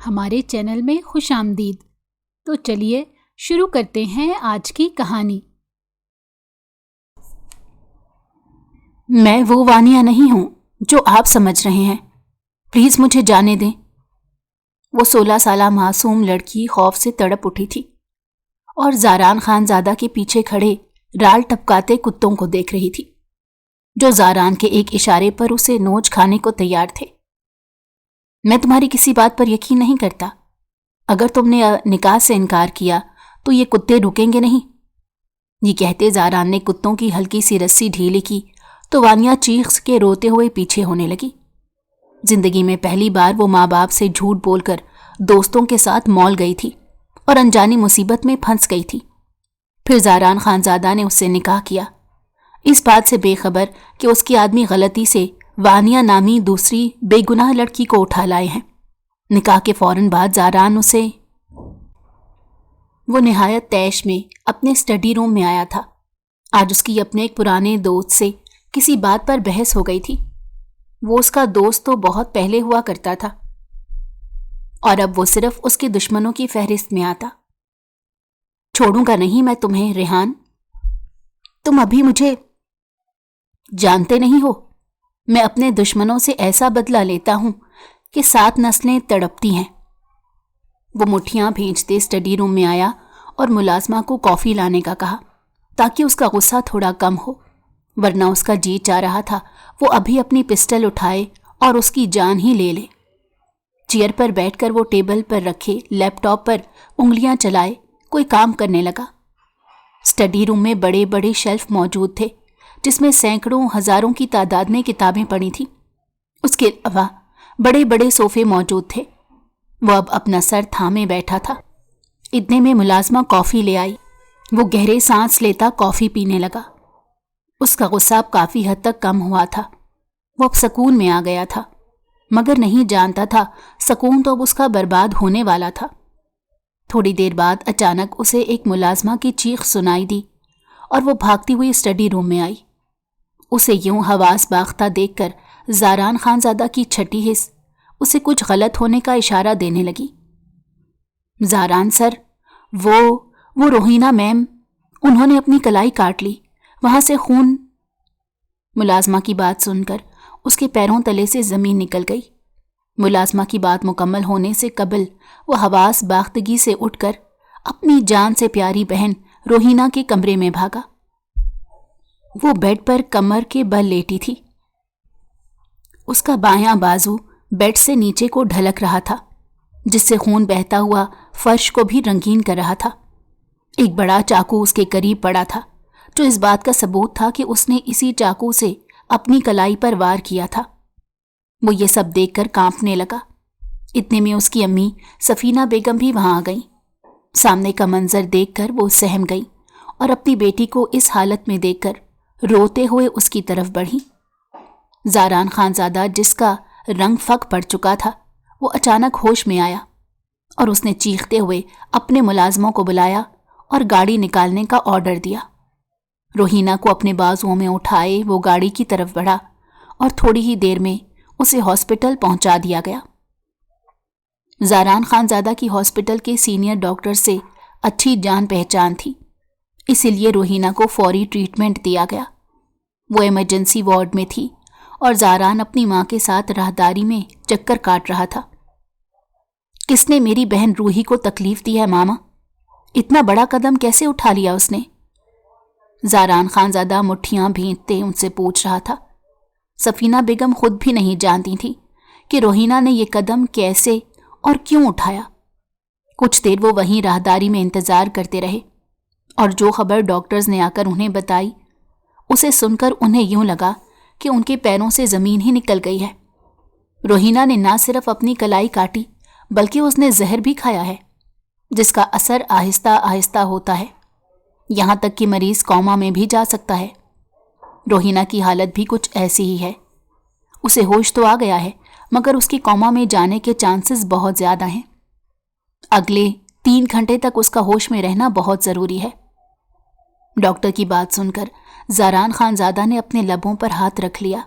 ہمارے چینل میں خوش آمدید۔ تو چلیے شروع کرتے ہیں آج کی کہانی۔ میں وہ وانیہ نہیں ہوں جو آپ سمجھ رہے ہیں، پلیز مجھے جانے دیں۔ وہ 16 سالہ معصوم لڑکی خوف سے تڑپ اٹھی تھی اور زاران خانزادہ کے پیچھے کھڑے رال ٹپکاتے کتوں کو دیکھ رہی تھی جو زاران کے ایک اشارے پر اسے نوچ کھانے کو تیار تھے۔ میں تمہاری کسی بات پر یقین نہیں کرتا۔ اگر تم نے نکاح سے انکار کیا تو یہ کتے رکیں گے نہیں۔ یہ کہتے زاران نے کتوں کی ہلکی سی رسی ڈھیلی کی تو وانیہ چیخ کے روتے ہوئے پیچھے ہونے لگی۔ زندگی میں پہلی بار وہ ماں باپ سے جھوٹ بول کر دوستوں کے ساتھ مال گئی تھی اور انجانی مصیبت میں پھنس گئی تھی۔ پھر زاران خانزادہ نے اس سے نکاح کیا، اس بات سے بے خبر کہ اس کے آدمی غلطی سے وانیہ نامی دوسری بے گناہ لڑکی کو اٹھا لائے ہیں۔ نکاح کے فوراً بعد زاران وہ نہایت تیش میں اپنے اسٹڈی روم میں آیا تھا۔ آج اس کی اپنے ایک پرانے دوست سے کسی بات پر بحث ہو گئی تھی۔ وہ اس کا دوست تو بہت پہلے ہوا کرتا تھا اور اب وہ صرف اس کے دشمنوں کی فہرست میں آتا۔ چھوڑوں گا نہیں میں تمہیں ریحان، تم ابھی مجھے جانتے نہیں ہو۔ میں اپنے دشمنوں سے ایسا بدلہ لیتا ہوں کہ 7 نسلیں تڑپتی ہیں۔ وہ مٹھیاں بھیجتے اسٹڈی روم میں آیا اور ملازمہ کو کافی لانے کا کہا تاکہ اس کا غصہ تھوڑا کم ہو، ورنہ اس کا جی چاہ رہا تھا وہ ابھی اپنی پسٹل اٹھائے اور اس کی جان ہی لے لے۔ چیئر پر بیٹھ کر وہ ٹیبل پر رکھے لیپ ٹاپ پر انگلیاں چلائے کوئی کام کرنے لگا۔ اسٹڈی روم میں بڑے بڑے شیلف موجود تھے جس میں سینکڑوں ہزاروں کی تعداد میں کتابیں پڑی تھیں۔ اس کے علاوہ بڑے بڑے صوفے موجود تھے۔ وہ اب اپنا سر تھامے بیٹھا تھا۔ اتنے میں ملازمہ کافی لے آئی۔ وہ گہرے سانس لیتا کافی پینے لگا۔ اس کا غصہ اب کافی حد تک کم ہوا تھا۔ وہ اب سکون میں آ گیا تھا، مگر نہیں جانتا تھا سکون تو اب اس کا برباد ہونے والا تھا۔ تھوڑی دیر بعد اچانک اسے ایک ملازمہ کی چیخ سنائی دی اور وہ بھاگتی ہوئی اسٹڈی روم میں آئی۔ اسے یوں حواس باختہ دیکھ کر زاران خانزادہ کی چھٹی حس اسے کچھ غلط ہونے کا اشارہ دینے لگی۔ زاران سر، وہ روحینہ میم، انہوں نے اپنی کلائی کاٹ لی، وہاں سے خون۔ ملازمہ کی بات سن کر اس کے پیروں تلے سے زمین نکل گئی۔ ملازمہ کی بات مکمل ہونے سے قبل وہ حواس باختگی سے اٹھ کر اپنی جان سے پیاری بہن روحینہ کے کمرے میں بھاگا۔ وہ بیڈ پر کمر کے بل لیٹی تھی۔ اس کا بایاں بازو بیڈ سے نیچے کو ڈھلک رہا تھا جس سے خون بہتا ہوا فرش کو بھی رنگین کر رہا تھا۔ ایک بڑا چاقو اس کے قریب پڑا تھا جو اس بات کا ثبوت تھا کہ اس نے اسی چاقو سے اپنی کلائی پر وار کیا تھا۔ وہ یہ سب دیکھ کر کانپنے لگا۔ اتنے میں اس کی امی سفینہ بیگم بھی وہاں آ گئیں۔ سامنے کا منظر دیکھ کر وہ سہم گئی اور اپنی بیٹی کو اس حالت میں دیکھ کر روتے ہوئے اس کی طرف بڑھی۔ زاران خانزادہ جس کا رنگ فک پڑ چکا تھا وہ اچانک ہوش میں آیا اور اس نے چیختے ہوئے اپنے ملازموں کو بلایا اور گاڑی نکالنے کا آرڈر دیا۔ روحینہ کو اپنے بازوؤں میں اٹھائے وہ گاڑی کی طرف بڑھا اور تھوڑی ہی دیر میں اسے ہاسپٹل پہنچا دیا گیا۔ زاران خانزادہ کی ہاسپٹل کے سینئر ڈاکٹر سے اچھی جان پہچان تھی، اسی لیے روحینہ کو فوری ٹریٹمنٹ دیا گیا۔ وہ ایمرجنسی وارڈ میں تھی اور زاران اپنی ماں کے ساتھ راہداری میں چکر کاٹ رہا تھا۔ کس نے میری بہن روحی کو تکلیف دی ہے ماما؟ اتنا بڑا قدم کیسے اٹھا لیا اس نے؟ زاران خانزادہ مٹھیاں بھیجتے ان سے پوچھ رہا تھا۔ سفینہ بیگم خود بھی نہیں جانتی تھی کہ روحینہ نے یہ قدم کیسے اور کیوں اٹھایا۔ کچھ دیر وہ وہیں راہداری میں انتظار کرتے رہے اور جو خبر ڈاکٹرز نے آ کر انہیں بتائی اسے سن کر انہیں یوں لگا کہ ان کے پیروں سے زمین ہی نکل گئی ہے۔ روحینہ نے نہ صرف اپنی کلائی کاٹی بلکہ اس نے زہر بھی کھایا ہے جس کا اثر آہستہ آہستہ ہوتا ہے، یہاں تک کہ مریض کوما میں بھی جا سکتا ہے۔ روحینہ کی حالت بھی کچھ ایسی ہی ہے۔ اسے ہوش تو آ گیا ہے مگر اس کی کوما میں جانے کے چانسز بہت زیادہ ہیں۔ اگلے 3 گھنٹے تک اس کا ہوش میں رہنا بہت ضروری ہے۔ ڈاکٹر کی بات سن کر زاران خانزادہ نے اپنے لبوں پر ہاتھ رکھ لیا۔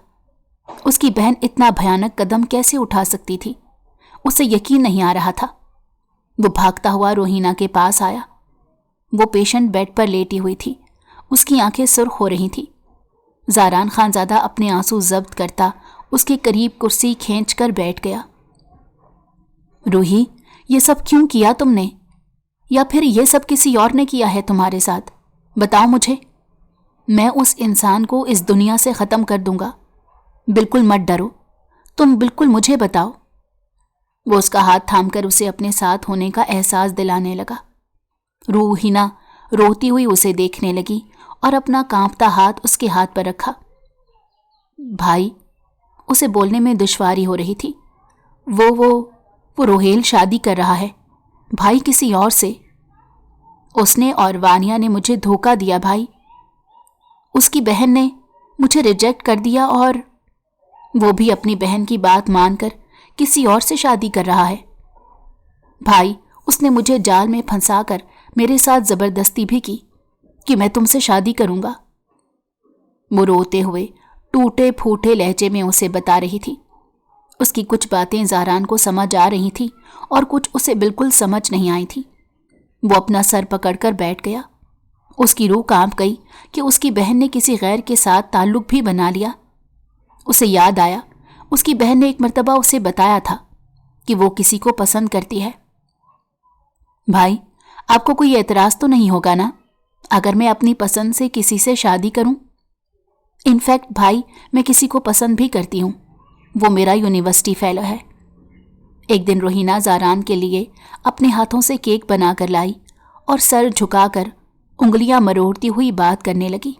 اس کی بہن اتنا بھیانک قدم کیسے اٹھا سکتی تھی؟ उसे यकीन नहीं आ रहा था। वो भागता हुआ रोहिना के पास आया। वो पेशेंट बेड पर लेटी हुई थी, उसकी आंखें सुर्ख हो रही थी। ज़ारान खानज़ादा अपने आंसू जब्त करता उसके करीब कुर्सी खींच कर बैठ गया। रूही, ये सब क्यों किया तुमने? या फिर ये सब किसी और ने किया है तुम्हारे साथ? बताओ मुझे। मैं उस इंसान को इस दुनिया से ख़त्म कर दूंगा। बिल्कुल मत डरो, तुम बिल्कुल मुझे बताओ। वो उसका हाथ थामकर उसे अपने साथ होने का एहसास दिलाने लगा। रूहिना रोती हुई उसे देखने लगी और अपना कांपता हाथ उसके हाथ पर रखा। भाई, उसे बोलने में दुश्वारी हो रही थी। वो रोहेल शादी कर रहा है भाई, किसी और से। उसने और वानिया ने मुझे धोखा दिया भाई। उसकी बहन ने मुझे रिजेक्ट कर दिया और वो भी अपनी बहन की बात मानकर किसी और से शादी कर रहा है। भाई, उसने मुझे जाल में फंसाकर मेरे साथ जबरदस्ती भी की कि मैं तुमसे शादी करूंगा। वो रोते हुए टूटे फूटे लहजे में उसे बता रही थी। उसकी कुछ बातें ज़ारान को समझ आ रही थी और कुछ उसे बिल्कुल समझ नहीं आई थी। वो अपना सर पकड़कर बैठ गया। उसकी रूह कांप गई कि उसकी बहन ने किसी गैर के साथ ताल्लुक भी बना लिया। उसे याद आया, उसकी बहन ने एक मर्तबा उसे बताया था कि वो किसी को पसंद करती है। भाई, आपको कोई एतराज़ तो नहीं होगा ना अगर मैं अपनी पसंद से किसी से शादी करूं? इनफैक्ट भाई, मैं किसी को पसंद भी करती हूं। वो मेरा यूनिवर्सिटी फेलो है। एक दिन रोहिना ज़ारान के लिए अपने हाथों से केक बनाकर लाई और सर झुकाकर उंगलियां मरोड़ती हुई बात करने लगी।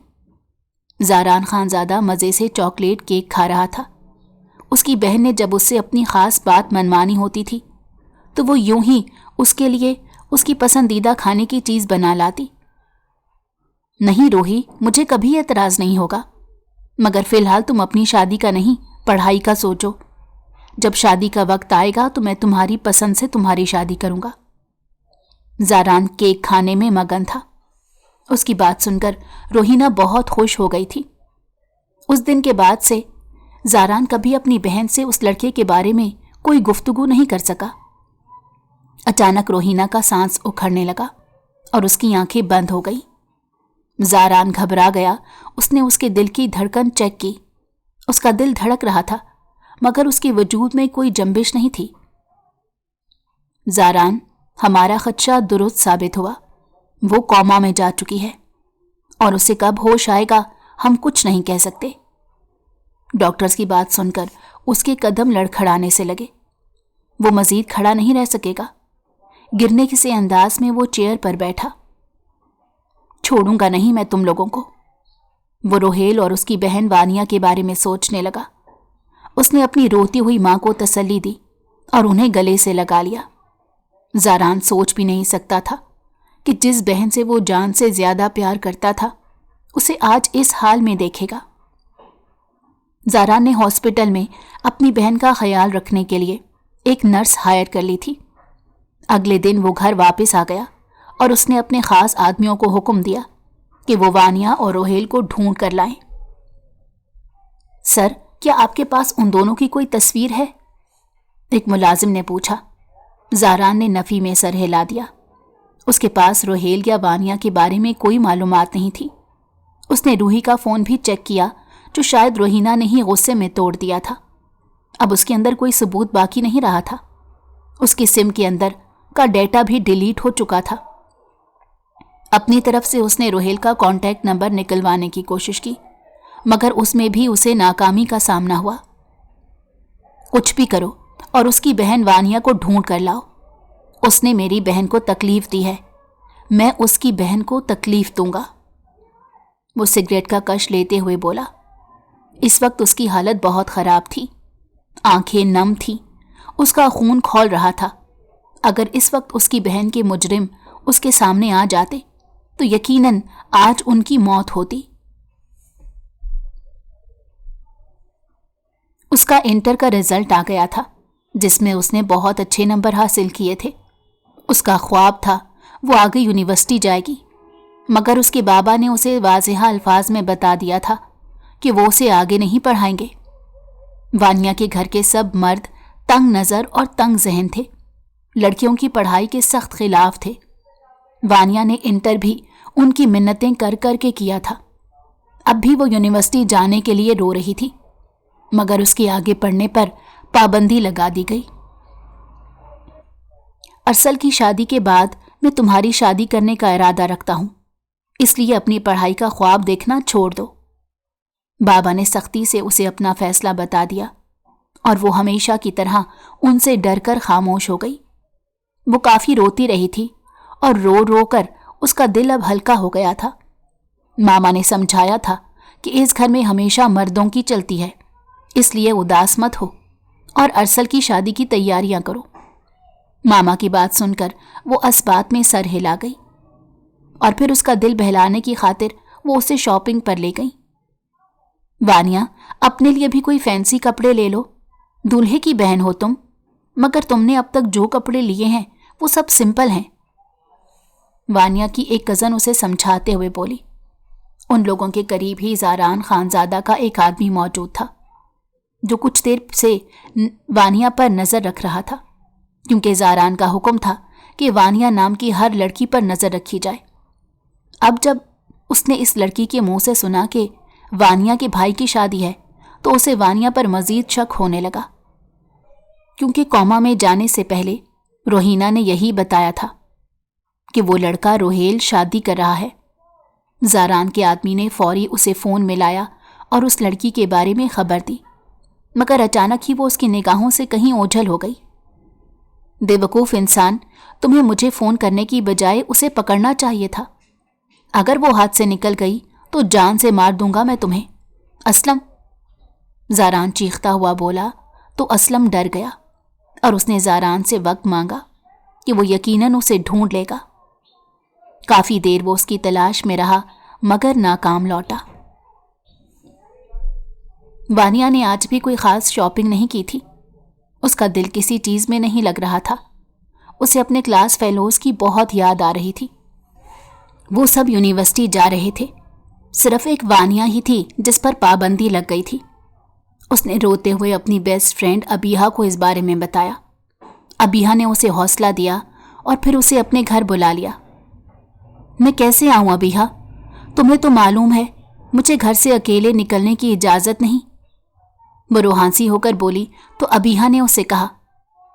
ज़ारान खानज़ादा मज़े से चॉकलेट केक खा रहा था। उसकी बहन ने जब उससे अपनी ख़ास बात मनवानी होती थी तो वो यूं ही उसके लिए उसकी पसंदीदा खाने की चीज़ बना लाती। नहीं रोही, मुझे कभी एतराज़ नहीं होगा, मगर फ़िलहाल तुम अपनी शादी का नहीं, पढ़ाई का सोचो। जब शादी का वक्त आएगा तो मैं तुम्हारी पसंद से तुम्हारी शादी करूंगा। ज़ारान केक खाने में मगन था। उसकी बात सुनकर रोहिना बहुत खुश हो गई थी। उस दिन के बाद से ज़ारान कभी अपनी बहन से उस लड़के के बारे में कोई गुफ्तगू नहीं कर सका। अचानक रोहिना का सांस उखड़ने लगा और उसकी आंखें बंद हो गई। ज़ारान घबरा गया। उसने उसके दिल की धड़कन चेक की। उसका दिल धड़क रहा था मगर उसके वजूद में कोई जंबिश नहीं थी। ज़ारान, हमारा खदशा दुरुस्त साबित हुआ। वो कोमा में जा चुकी है और उसे कब होश आएगा हम कुछ नहीं कह सकते। डॉक्टर्स की बात सुनकर उसके कदम लड़खड़ाने से लगे। वो मजीद खड़ा नहीं रह सकेगा। गिरने के से अंदाज में वो चेयर पर बैठा। छोड़ूंगा नहीं मैं तुम लोगों को। वो रोहेल और उसकी बहन वानिया के बारे में सोचने लगा। उसने अपनी रोती हुई मां को तसल्ली दी और उन्हें गले से लगा लिया। ज़ारान सोच भी नहीं सकता था कि जिस बहन से वो जान से ज्यादा प्यार करता था उसे आज इस हाल में देखेगा। ज़ारान ने हॉस्पिटल में अपनी बहन का ख्याल रखने के लिए एक नर्स हायर कर ली थी। अगले दिन वो घर वापस आ गया और उसने अपने खास आदमियों को हुक्म दिया कि वो वानिया और रोहेल को ढूंढ कर लाएं। सर, क्या आपके पास उन दोनों की कोई तस्वीर है? एक मुलाजिम ने पूछा। ज़ारान ने नफ़ी में सर हिला दिया। उसके पास रोहेल या वानिया के बारे में कोई मालूमात नहीं थी। उसने रूही का फ़ोन भी चेक किया जो शायद रोहिना ने ही गुस्से में तोड़ दिया था। अब उसके अंदर कोई सबूत बाकी नहीं रहा था। उसकी सिम के अंदर का डेटा भी डिलीट हो चुका था। अपनी तरफ से उसने रोहेल का कॉन्टैक्ट नंबर निकलवाने की कोशिश की मगर उसमें भी उसे नाकामी का सामना हुआ। कुछ भी करो और उसकी बहन वानिया को ढूंढ कर लाओ। उसने मेरी बहन को तकलीफ दी है, मैं उसकी बहन को तकलीफ दूंगा। वो सिगरेट का कश लेते हुए बोला। इस वक्त उसकी हालत बहुत ख़राब थी। आंखें नम थीं, उसका खून खौल रहा था। अगर इस वक्त उसकी बहन के मुजरिम उसके सामने आ जाते तो यकीनन आज उनकी मौत होती। उसका इंटर का रिजल्ट आ गया था जिसमें उसने बहुत अच्छे नंबर हासिल किए थे। उसका ख्वाब था वो आगे यूनिवर्सिटी जाएगी मगर उसके बाबा ने उसे वाज़ेह अल्फाज में बता दिया था कि वो उसे आगे नहीं पढ़ाएंगे। वानिया के घर के सब मर्द तंग नज़र और तंग जहन थे, लड़कियों की पढ़ाई के सख्त खिलाफ थे। वानिया ने इंटर भी उनकी मिन्नतें कर कर के किया था। अब भी वो यूनिवर्सिटी जाने के लिए रो रही थी, मगर उसके आगे पढ़ने पर पाबंदी लगा दी गई। अरसल की शादी के बाद मैं तुम्हारी शादी करने का इरादा रखता हूं, इसलिए अपनी पढ़ाई का ख्वाब देखना छोड़ दो। बाबा ने सख्ती से उसे अपना फैसला बता दिया और वो हमेशा की तरह उनसे डरकर खामोश हो गई। वो काफी रोती रही थी और रो रो कर उसका दिल अब हल्का हो गया था। मामा ने समझाया था कि इस घर में हमेशा मर्दों की चलती है, इसलिए उदास मत हो और अरसल की शादी की तैयारियां करो। मामा की बात सुनकर वो इस बात में सर हिला गई और फिर उसका दिल बहलाने की खातिर वो उसे शॉपिंग पर ले गई। वानिया, अपने लिए भी कोई फैंसी कपड़े ले लो, दूल्हे की बहन हो तुम, मगर तुमने अब तक जो कपड़े लिए हैं वो सब सिंपल हैं। वानिया की एक कज़न उसे समझाते हुए बोली। उन लोगों के करीब ही ज़ारान खानज़ादा का एक आदमी मौजूद था, जो कुछ देर से वानिया पर नज़र रख रहा था, क्योंकि ज़ारान का हुक्म था कि वानिया नाम की हर लड़की पर नज़र रखी जाए। अब जब उसने इस लड़की के मुंह से सुना कि वानिया के भाई की शादी है, तो उसे वानिया पर मज़ीद शक होने लगा, क्योंकि कौमा में जाने से पहले रोहीना ने यही बताया था कि वो लड़का रोहेल शादी कर रहा है। ज़ारान के आदमी ने फौरी उसे फ़ोन मिलाया और उस लड़की के बारे में खबर दी, मगर अचानक ही वो उसकी निगाहों से कहीं ओझल हो गई। बेवकूफ़ इंसान, तुम्हें मुझे फ़ोन करने की बजाय उसे पकड़ना चाहिए था। अगर वो हाथ से निकल गई तो जान से मार दूंगा मैं तुम्हें। असलम, ज़ारान चीखता हुआ बोला तो असलम डर गया और उसने ज़ारान से वक्त मांगा कि वो यकीनन उसे ढूंढ लेगा। काफ़ी देर वो उसकी तलाश में रहा, मगर नाकाम लौटा। वानिया ने आज भी कोई ख़ास शॉपिंग नहीं की थी। उसका दिल किसी चीज़ में नहीं लग रहा था। उसे अपने क्लास फेलोज़ की बहुत याद आ रही थी। वो सब यूनिवर्सिटी जा रहे थे, सिर्फ एक वानिया ही थी जिस पर पाबंदी लग गई थी। उसने रोते हुए अपनी बेस्ट फ्रेंड अबीहा को इस बारे में बताया। अबीहा ने उसे हौसला दिया और फिर उसे अपने घर बुला लिया। मैं कैसे आऊँ अबीहा? तुम्हें तो मालूम है मुझे घर से अकेले निकलने की इजाज़त नहीं। वो रूहांसी होकर बोली तो अबीहा ने उसे कहा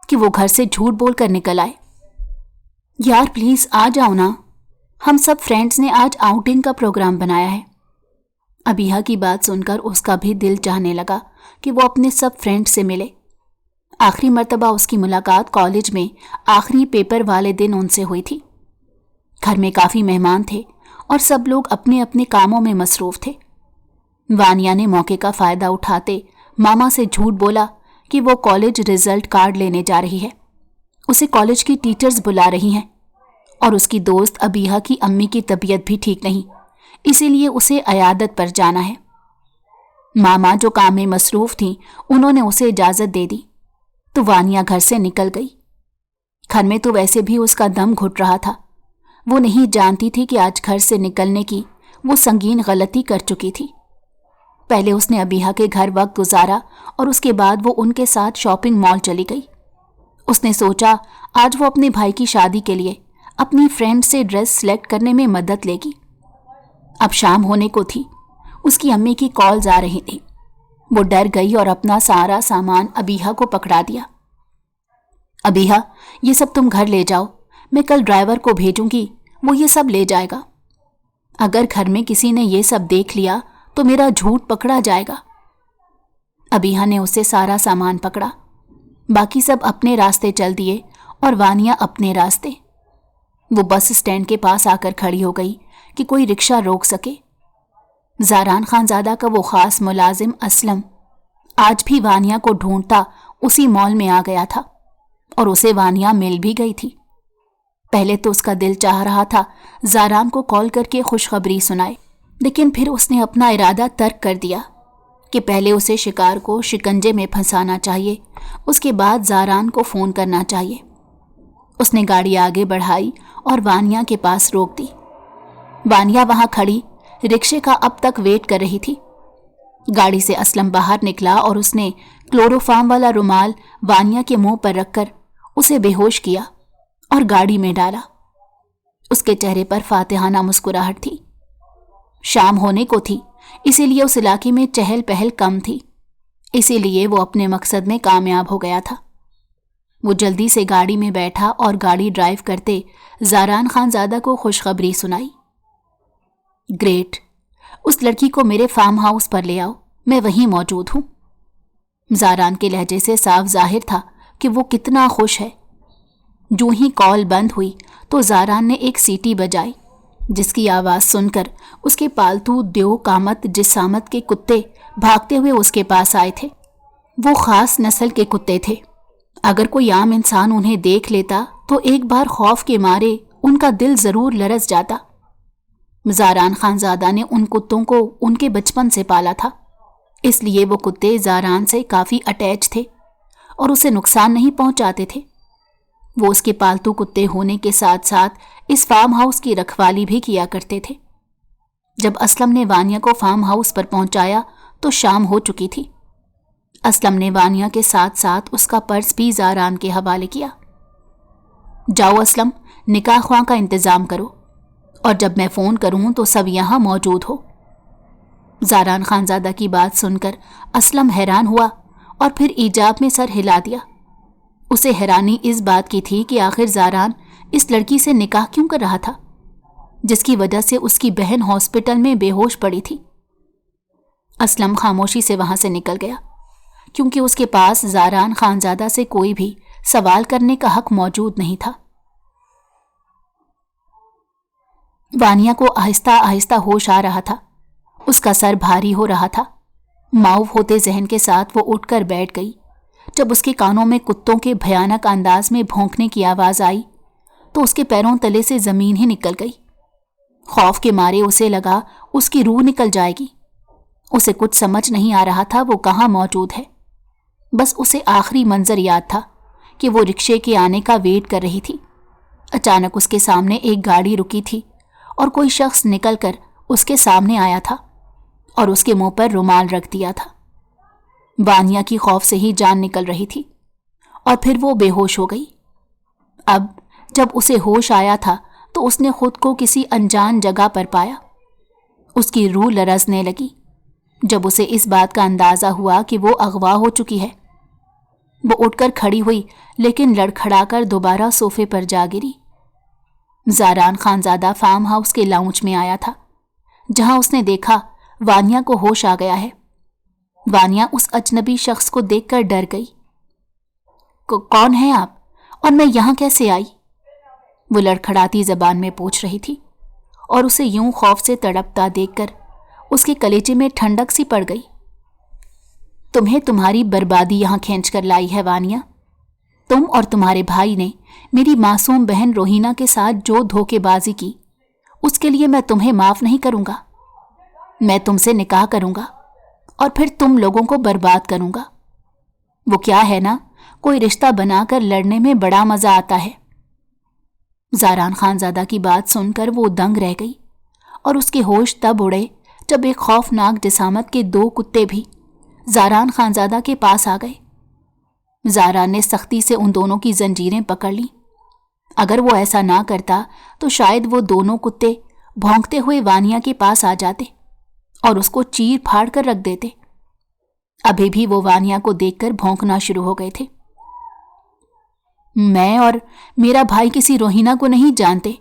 कि वो घर से झूठ बोलकर निकल आए। यार प्लीज़ आ जाओ ना, हम सब फ्रेंड्स ने आज आउटिंग का प्रोग्राम बनाया है। अबीहा की बात सुनकर उसका भी दिल चाहने लगा कि वो अपने सब फ्रेंड से मिले। आखिरी मर्तबा उसकी मुलाकात कॉलेज में आखिरी पेपर वाले दिन उनसे हुई थी। घर में काफ़ी मेहमान थे और सब लोग अपने अपने कामों में मसरूफ़ थे। वानिया ने मौके का फ़ायदा उठाते मामा से झूठ बोला कि वो कॉलेज रिजल्ट कार्ड लेने जा रही है। उसे कॉलेज की टीचर्स बुला रही हैं और उसकी दोस्त अबीहा की अम्मी की तबीयत भी ठीक नहीं, इसीलिए उसे अयादत पर जाना है। मामा जो काम में मसरूफ़ थीं, उन्होंने उसे इजाज़त दे दी तो वानिया घर से निकल गई। घर में तो वैसे भी उसका दम घुट रहा था। वो नहीं जानती थी कि आज घर से निकलने की वो संगीन गलती कर चुकी थी। पहले उसने अबीहा के घर वक्त गुजारा और उसके बाद वो उनके साथ शॉपिंग मॉल चली गई। उसने सोचा आज वो अपने भाई की शादी के लिए अपनी फ्रेंड से ड्रेस सेलेक्ट करने में मदद लेगी। अब शाम होने को थी। उसकी अम्मी की कॉल्स आ रही थी। वो डर गई और अपना सारा सामान अबीहा को पकड़ा दिया। अबीहा, ये सब तुम घर ले जाओ, मैं कल ड्राइवर को भेजूंगी, वो ये सब ले जाएगा। अगर घर में किसी ने ये सब देख लिया तो मेरा झूठ पकड़ा जाएगा। अबीहा ने उसे सारा सामान पकड़ा। बाकी सब अपने रास्ते चल दिए और वानिया अपने रास्ते। वो बस स्टैंड के पास आकर खड़ी हो गई कि कोई रिक्शा रोक सके। ज़ारान खानज़ादा का वो ख़ास मुलाजिम असलम आज भी वानिया को ढूंढता उसी मॉल में आ गया था और उसे वानिया मिल भी गई थी। पहले तो उसका दिल चाह रहा था ज़ारान को कॉल करके खुशखबरी सुनाए, लेकिन फिर उसने अपना इरादा तर्क कर दिया कि पहले उसे शिकार को शिकंजे में फंसाना चाहिए, उसके बाद ज़ारान को फ़ोन करना चाहिए। उसने गाड़ी आगे बढ़ाई और वानिया के पास रोक दी। वानिया वहाँ खड़ी रिक्शे का अब तक वेट कर रही थी। गाड़ी से असलम बाहर निकला और उसने क्लोरोफार्म वाला रुमाल वानिया के मुंह पर रखकर उसे बेहोश किया और गाड़ी में डाला। उसके चेहरे पर फातिहाना मुस्कुराहट थी। शाम होने को थी, इसीलिए उस इलाके में चहल पहल कम थी, इसीलिए वो अपने मकसद में कामयाब हो गया था। वो जल्दी से गाड़ी में बैठा और गाड़ी ड्राइव करते ज़ारान खानज़ादा को खुशखबरी सुनाई। ग्रेट, उस लड़की को मेरे फार्म हाउस पर ले आओ, मैं वहीं मौजूद हूं। ज़ारान के लहजे से साफ जाहिर था कि वो कितना खुश है। जो ही कॉल बंद हुई तो ज़ारान ने एक सीटी बजाई, जिसकी आवाज़ सुनकर उसके पालतू द्यो कामत जिसामत के कुत्ते भागते हुए उसके पास आए थे। वो ख़ास नस्ल के कुत्ते थे। अगर कोई आम इंसान उन्हें देख लेता तो एक बार खौफ के मारे उनका दिल ज़रूर लरस जाता। ज़ारान खानज़ादा ने उन कुत्तों को उनके बचपन से पाला था, इसलिए वो कुत्ते ज़ारान से काफ़ी अटैच थे और उसे नुकसान नहीं पहुंचाते थे। वो उसके पालतू कुत्ते होने के साथ साथ इस फार्म हाउस की रखवाली भी किया करते थे। जब असलम ने वानिया को फार्म हाउस पर पहुंचाया तो शाम हो चुकी थी। असलम ने वानिया के साथ साथ उसका पर्स भी ज़ारान के हवाले किया। जाओ असलम, निकाह ख्वाह का इंतज़ाम करो और जब मैं फ़ोन करूं तो सब यहाँ मौजूद हो। ज़ारान खानज़ादा की बात सुनकर असलम हैरान हुआ और फिर ईजाब में सर हिला दिया। उसे हैरानी इस बात की थी कि आखिर ज़ारान इस लड़की से निकाह क्यों कर रहा था, जिसकी वजह से उसकी बहन हॉस्पिटल में बेहोश पड़ी थी। असलम खामोशी से वहां से निकल गया, क्योंकि उसके पास ज़ारान खानज़ादा से कोई भी सवाल करने का हक मौजूद नहीं था। वानिया को आहिस्ता आहिस्ता होश आ रहा था। उसका सर भारी हो रहा था। माऊफ होते जहन के साथ वो उठकर बैठ गई। जब उसके कानों में कुत्तों के भयानक अंदाज में भौंकने की आवाज़ आई तो उसके पैरों तले से ज़मीन ही निकल गई। खौफ के मारे उसे लगा उसकी रूह निकल जाएगी। उसे कुछ समझ नहीं आ रहा था वो कहाँ मौजूद है। बस उसे आखिरी मंजर याद था कि वो रिक्शे के आने का वेट कर रही थी। अचानक उसके सामने एक गाड़ी रुकी थी और कोई शख्स निकलकर उसके सामने आया था और उसके मुंह पर रुमाल रख दिया था। वानिया की खौफ से ही जान निकल रही थी और फिर वो बेहोश हो गई। अब जब उसे होश आया था तो उसने खुद को किसी अनजान जगह पर पाया। उसकी रूह लरसने लगी जब उसे इस बात का अंदाज़ा हुआ कि वो अगवा हो चुकी है। वो उठकर खड़ी हुई, लेकिन लड़खड़ाकर दोबारा सोफे पर जा गिरी। ज़ारान खानज़ादा फार्म हाउस के लाउंज में आया था, जहां उसने देखा वानिया को होश आ गया है। वानिया उस अजनबी शख्स को देखकर डर गई। कौन है आप और मैं यहाँ कैसे आई? वो लड़खड़ाती जबान में पूछ रही थी और उसे यूं खौफ से तड़पता देखकर उसके कलेजे में ठंडक सी पड़ गई। तुम्हें तुम्हारी बर्बादी यहाँ खींच कर लाई है वानिया। तुम और तुम्हारे भाई ने मेरी मासूम बहन रोहिना के साथ जो धोखेबाजी की, उसके लिए मैं तुम्हें माफ नहीं करूंगा। मैं तुमसे निकाह करूंगा और फिर तुम लोगों को बर्बाद करूंगा। वो क्या है ना, कोई रिश्ता बनाकर लड़ने में बड़ा मजा आता है। ज़ारान खानज़ादा की बात सुनकर वो दंग रह गई और उसके होश तब उड़े जब एक खौफनाक जिसामत के 2 कुत्ते भी ज़ारान खानज़ादा के पास आ गए। ज़ारान ने सख्ती से उन दोनों की जंजीरें पकड़ लीं। अगर वो ऐसा ना करता तो शायद वो दोनों कुत्ते भौंकते हुए वानिया के पास आ जाते और उसको चीर फाड़ कर रख देते। अभी भी वो वानिया को देखकर भौंकना शुरू हो गए थे। मैं और मेरा भाई किसी रोहिना को नहीं जानते,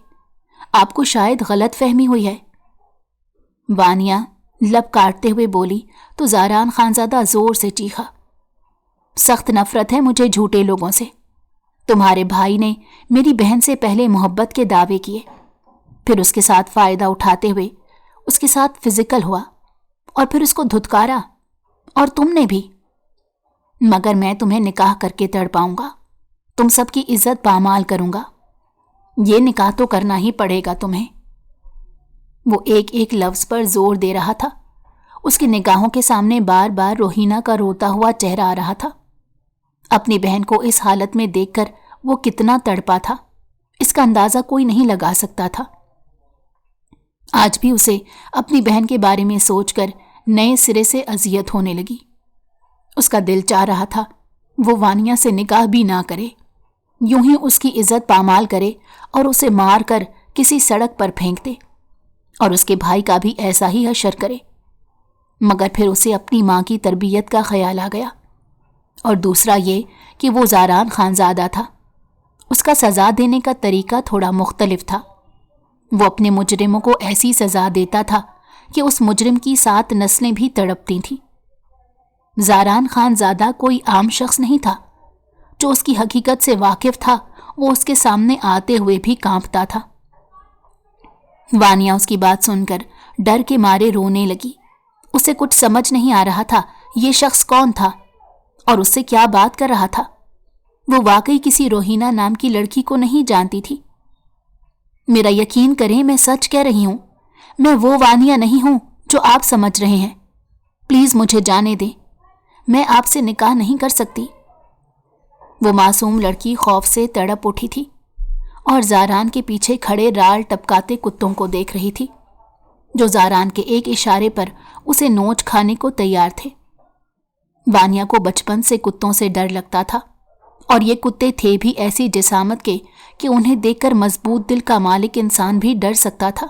आपको शायद गलत फहमी हुई है। वानिया लब काटते हुए बोली तो ज़ारान खानज़ादा जोर से चीखा, सख्त नफरत है मुझे झूठे लोगों से। तुम्हारे भाई ने मेरी बहन से पहले मोहब्बत के दावे किए, फिर उसके साथ फ़ायदा उठाते हुए उसके साथ फिजिकल हुआ और फिर उसको धुतकारा, और तुमने भी। मगर मैं तुम्हें निकाह करके तड़पाऊंगा, तुम सबकी इज्जत पामाल करूंगा। ये निकाह तो करना ही पड़ेगा तुम्हें। वो एक एक लफ्ज़ पर जोर दे रहा था। उसकी निगाहों के सामने बार बार रोहिना का रोता हुआ चेहरा आ रहा था। अपनी बहन को इस हालत में देखकर वो कितना तड़पा था, इसका अंदाज़ा कोई नहीं लगा सकता था। आज भी उसे अपनी बहन के बारे में सोचकर नए सिरे से अजियत होने लगी। उसका दिल चाह रहा था वो वानिया से निकाह भी ना करे, यूं ही उसकी इज्जत पामाल करे और उसे मार कर किसी सड़क पर फेंक दे और उसके भाई का भी ऐसा ही हशर करे। मगर फिर उसे अपनी माँ की तरबियत का ख्याल आ गया और दूसरा ये कि वो ज़ारान खानज़ादा था। उसका सज़ा देने का तरीका थोड़ा मुख्तलिफ था। वो अपने मुजरिमों को ऐसी सज़ा देता था कि उस मुजरिम की 7 नस्लें भी तड़पती थीं। ज़ारान खानज़ादा कोई आम शख्स नहीं था। जो उसकी हकीकत से वाकिफ था वो उसके सामने आते हुए भी कांपता था। वानिया उसकी बात सुनकर डर के मारे रोने लगी। उसे कुछ समझ नहीं आ रहा था ये शख्स कौन था और उससे क्या बात कर रहा था। वो वाकई किसी रोहिना नाम की लड़की को नहीं जानती थी। मेरा यकीन करें, मैं सच कह रही हूं। मैं वो वानिया नहीं हूं जो आप समझ रहे हैं। प्लीज मुझे जाने दें, मैं आपसे निकाह नहीं कर सकती। वो मासूम लड़की खौफ से तड़प उठी थी और ज़ारान के पीछे खड़े राल टपकाते कुत्तों को देख रही थी जो ज़ारान के एक इशारे पर उसे नोच खाने को तैयार थे। वानिया को बचपन से कुत्तों से डर लगता था और ये कुत्ते थे भी ऐसी जिसामत के कि उन्हें देखकर मजबूत दिल का मालिक इंसान भी डर सकता था।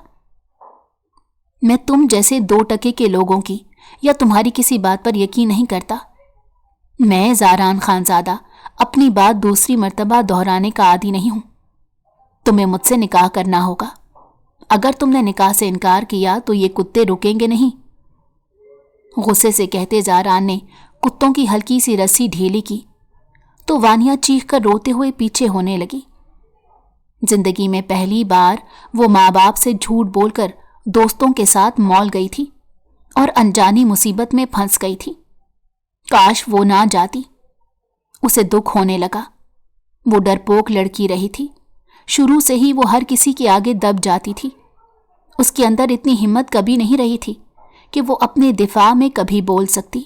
मैं तुम जैसे 2 टके के लोगों की या तुम्हारी किसी बात पर यकीन नहीं करता। मैं ज़ारान खानज़ादा अपनी बात दूसरी मर्तबा दोहराने का आदी नहीं हूं। तुम्हें मुझसे निकाह करना होगा। अगर तुमने निकाह से इनकार किया तो ये कुत्ते रुकेंगे नहीं। गुस्से से कहते ज़ारान ने कुत्तों की हल्की सी रस्सी ढीली की तो वानिया चीख कर रोते हुए पीछे होने लगी। जिंदगी में पहली बार वो माँ बाप से झूठ बोलकर दोस्तों के साथ मॉल गई थी और अनजानी मुसीबत में फंस गई थी। काश वो ना जाती। उसे दुख होने लगा। वो डरपोक लड़की रही थी। शुरू से ही वो हर किसी के आगे दब जाती थी। उसके अंदर इतनी हिम्मत कभी नहीं रही थी कि वो अपने दिफा में कभी बोल सकती।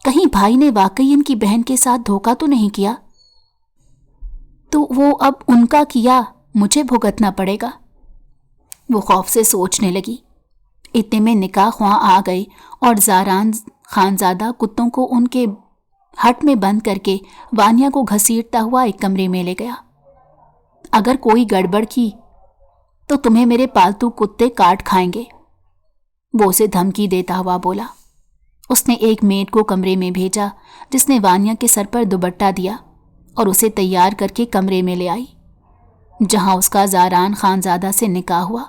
कहीं भाई ने वाकई इनकी बहन के साथ धोखा तो नहीं किया? तो वो अब उनका किया मुझे भुगतना पड़ेगा। वो खौफ से सोचने लगी। इतने में निकाह ख्वां आ गए और ज़ारान खानज़ादा कुत्तों को उनके हट में बंद करके वानिया को घसीटता हुआ एक कमरे में ले गया। अगर कोई गड़बड़ की तो तुम्हें मेरे पालतू कुत्ते काट खाएंगे, वो उसे धमकी देता हुआ बोला। उसने एक मेड को कमरे में भेजा जिसने वानिया के सर पर दुपट्टा दिया और उसे तैयार करके कमरे में ले आई जहां उसका ज़ारान खानज़ादा से निकाह हुआ।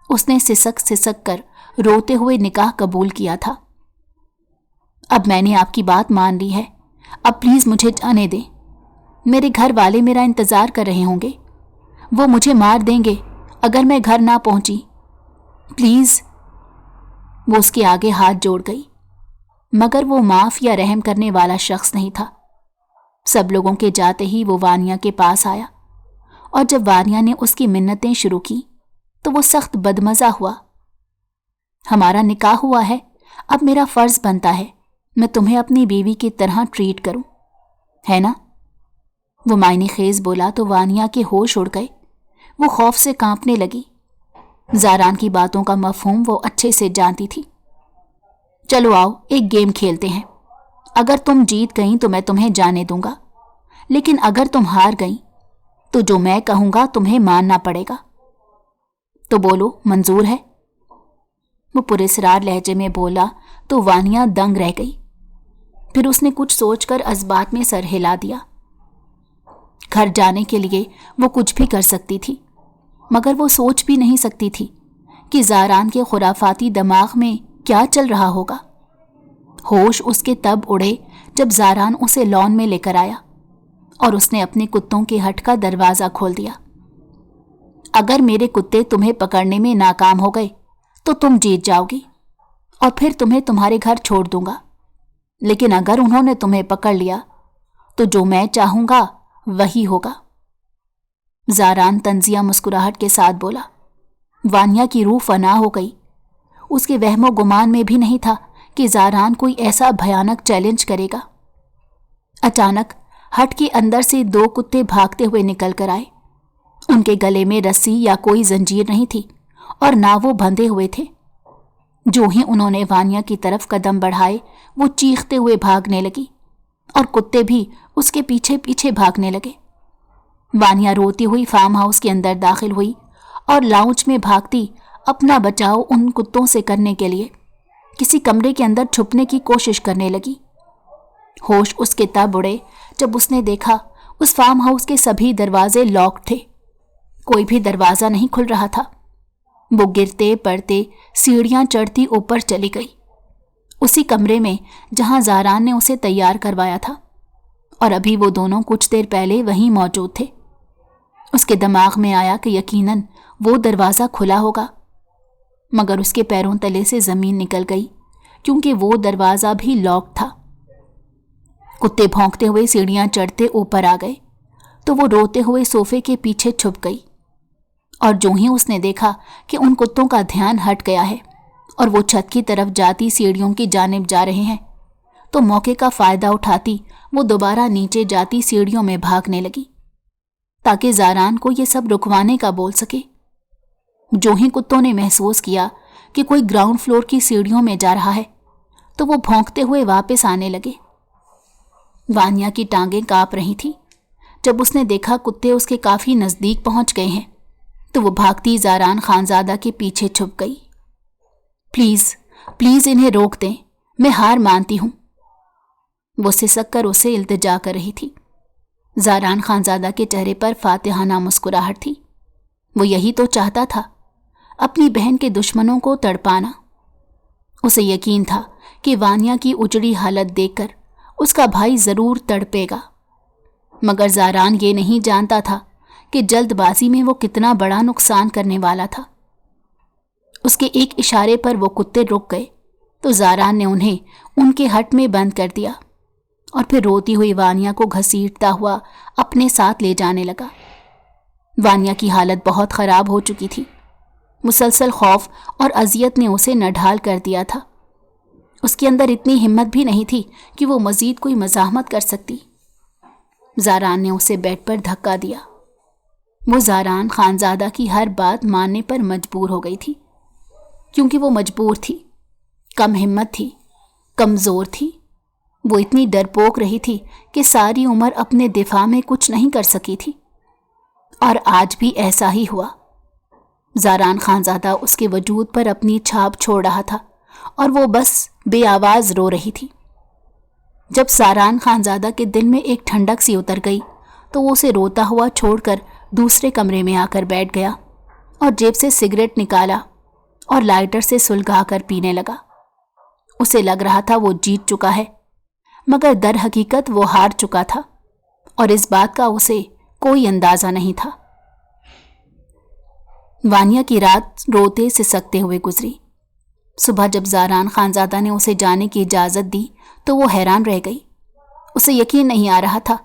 उसने सिसक सिसक कर रोते हुए निकाह कबूल किया था। अब मैंने आपकी बात मान ली है, अब प्लीज़ मुझे जाने दें। मेरे घर वाले मेरा इंतज़ार कर रहे होंगे। वो मुझे मार देंगे अगर मैं घर ना पहुंची। प्लीज़। वो उसके आगे हाथ जोड़ गई, मगर वो माफ़ या रहम करने वाला शख्स नहीं था। सब लोगों के जाते ही वो वानिया के पास आया और जब वानिया ने उसकी मिन्नतें शुरू की तो वो सख्त बदमज़ा हुआ। हमारा निकाह हुआ है, अब मेरा फ़र्ज़ बनता है मैं तुम्हें अपनी बीवी की तरह ट्रीट करूं, है ना? वो मायने खेज बोला तो वानिया के होश उड़ गए। वो खौफ से कांपने लगी। ज़ारान की बातों का मफहूम वो अच्छे से जानती थी। चलो आओ एक गेम खेलते हैं। अगर तुम जीत गई तो मैं तुम्हें जाने दूंगा, लेकिन अगर तुम हार गई तो जो मैं कहूंगा तुम्हें मानना पड़ेगा। तो बोलो, मंजूर है? वो पुरस्रार लहजे में बोला तो वानिया दंग रह गई। फिर उसने कुछ सोचकर अज़बात में सर हिला दिया। घर जाने के लिए वो कुछ भी कर सकती थी, मगर वो सोच भी नहीं सकती थी कि ज़ारान के खुराफाती दिमाग में क्या चल रहा होगा। होश उसके तब उड़े जब ज़ारान उसे लॉन में लेकर आया और उसने अपने कुत्तों के हट का दरवाज़ा खोल दिया। अगर मेरे कुत्ते तुम्हें पकड़ने में नाकाम हो गए तो तुम जीत जाओगी और फिर तुम्हें तुम्हारे घर छोड़ दूंगा, लेकिन अगर उन्होंने तुम्हें पकड़ लिया तो जो मैं चाहूंगा वही होगा। ज़ारान तंजिया मुस्कुराहट के साथ बोला। वानिया की रूह फना हो गई। उसके वहमो गुमान में भी नहीं था कि ज़ारान कोई ऐसा भयानक चैलेंज करेगा। अचानक हट के अंदर से 2 कुत्ते भागते हुए निकल कर आए। उनके गले में रस्सी या कोई जंजीर नहीं थी और ना वो बंधे हुए थे। جو ہی انہوں نے وانیا کی طرف قدم بڑھائے وہ چیختے ہوئے بھاگنے لگی اور کتے بھی اس کے پیچھے پیچھے بھاگنے لگے۔ وانیا روتی ہوئی فارم ہاؤس کے اندر داخل ہوئی اور لاؤنج میں بھاگتی اپنا بچاؤ ان کتوں سے کرنے کے لیے کسی کمرے کے اندر چھپنے کی کوشش کرنے لگی۔ ہوش اس کے تب اڑے جب اس نے دیکھا اس فارم ہاؤس کے سبھی دروازے لاک تھے، کوئی بھی دروازہ نہیں کھل رہا تھا۔ وہ گرتے پڑتے سیڑھیاں چڑھتی اوپر چلی گئی، اسی کمرے میں جہاں زاران نے اسے تیار کروایا تھا، اور ابھی وہ دونوں کچھ دیر پہلے وہیں موجود تھے۔ اس کے دماغ میں آیا کہ یقیناً وہ دروازہ کھلا ہوگا، مگر اس کے پیروں تلے سے زمین نکل گئی کیونکہ وہ دروازہ بھی لاک تھا۔ کتے بھونکتے ہوئے سیڑھیاں چڑھتے اوپر آ گئے تو وہ روتے ہوئے صوفے کے پیچھے چھپ گئی، اور جو ہی اس نے دیکھا کہ ان کتوں کا دھیان ہٹ گیا ہے اور وہ چھت کی طرف جاتی سیڑھیوں کی جانب جا رہے ہیں تو موقع کا فائدہ اٹھاتی وہ دوبارہ نیچے جاتی سیڑھیوں میں بھاگنے لگی تاکہ زاران کو یہ سب رکوانے کا بول سکے۔ جو ہی کتوں نے محسوس کیا کہ کوئی گراؤنڈ فلور کی سیڑھیوں میں جا رہا ہے تو وہ بھونکتے ہوئے واپس آنے لگے۔ وانیا کی ٹانگیں کانپ رہی تھی۔ جب اس نے دیکھا کتے اس کے کافی نزدیک پہنچ گئے ہیں تو وہ بھاگتی زاران خانزادہ کے پیچھے چھپ گئی۔ پلیز پلیز انہیں روک دیں، میں ہار مانتی ہوں، وہ سسک کر اسے التجا کر رہی تھی۔ زاران خانزادہ کے چہرے پر فاتحانہ مسکراہٹ تھی۔ وہ یہی تو چاہتا تھا، اپنی بہن کے دشمنوں کو تڑپانا۔ اسے یقین تھا کہ وانیا کی اجڑی حالت دیکھ کر اس کا بھائی ضرور تڑپے گا، مگر زاران یہ نہیں جانتا تھا کہ جلد بازی میں وہ کتنا بڑا نقصان کرنے والا تھا۔ اس کے ایک اشارے پر وہ کتے رک گئے تو زاران نے انہیں ان کے ہٹ میں بند کر دیا اور پھر روتی ہوئی وانیا کو گھسیٹتا ہوا اپنے ساتھ لے جانے لگا۔ وانیا کی حالت بہت خراب ہو چکی تھی۔ مسلسل خوف اور اذیت نے اسے نڈھال کر دیا تھا۔ اس کے اندر اتنی ہمت بھی نہیں تھی کہ وہ مزید کوئی مزاحمت کر سکتی۔ زاران نے اسے بیڈ پر دھکا دیا۔ وہ زاران خانزادہ کی ہر بات ماننے پر مجبور ہو گئی تھی، کیونکہ وہ مجبور تھی، کم ہمت تھی، کمزور تھی۔ وہ اتنی ڈرپوک رہی تھی کہ ساری عمر اپنے دفاع میں کچھ نہیں کر سکی تھی، اور آج بھی ایسا ہی ہوا۔ زاران خانزادہ اس کے وجود پر اپنی چھاپ چھوڑ رہا تھا اور وہ بس بے آواز رو رہی تھی۔ جب زاران خانزادہ کے دل میں ایک ٹھنڈک سی اتر گئی تو وہ اسے روتا ہوا چھوڑ کر دوسرے کمرے میں آ کر بیٹھ گیا اور جیب سے سگریٹ نکالا اور لائٹر سے سلگا کر پینے لگا۔ اسے لگ رہا تھا وہ جیت چکا ہے، مگر در حقیقت وہ ہار چکا تھا، اور اس بات کا اسے کوئی اندازہ نہیں تھا۔ وانیا کی رات روتے سسکتے ہوئے گزری۔ صبح جب زاران خانزادہ نے اسے جانے کی اجازت دی تو وہ حیران رہ گئی۔ اسے یقین نہیں آ رہا تھا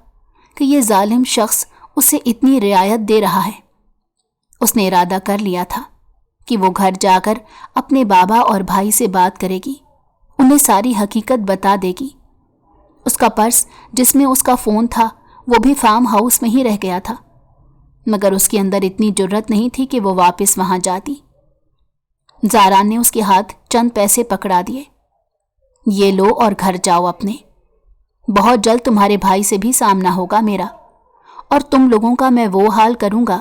کہ یہ ظالم شخص اسے اتنی رعایت دے رہا ہے۔ اس نے ارادہ کر لیا تھا کہ وہ گھر جا کر اپنے بابا اور بھائی سے بات کرے گی، انہیں ساری حقیقت بتا دے گی۔ اس کا پرس جس میں اس کا فون تھا وہ بھی فارم ہاؤس میں ہی رہ گیا تھا، مگر اس کے اندر اتنی جرت نہیں تھی کہ وہ واپس وہاں جاتی۔ زاران نے اس کے ہاتھ چند پیسے پکڑا دیے۔ یہ لو اور گھر جاؤ اپنے، بہت جلد تمہارے بھائی سے بھی سامنا ہوگا میرا، اور تم لوگوں کا میں وہ حال کروں گا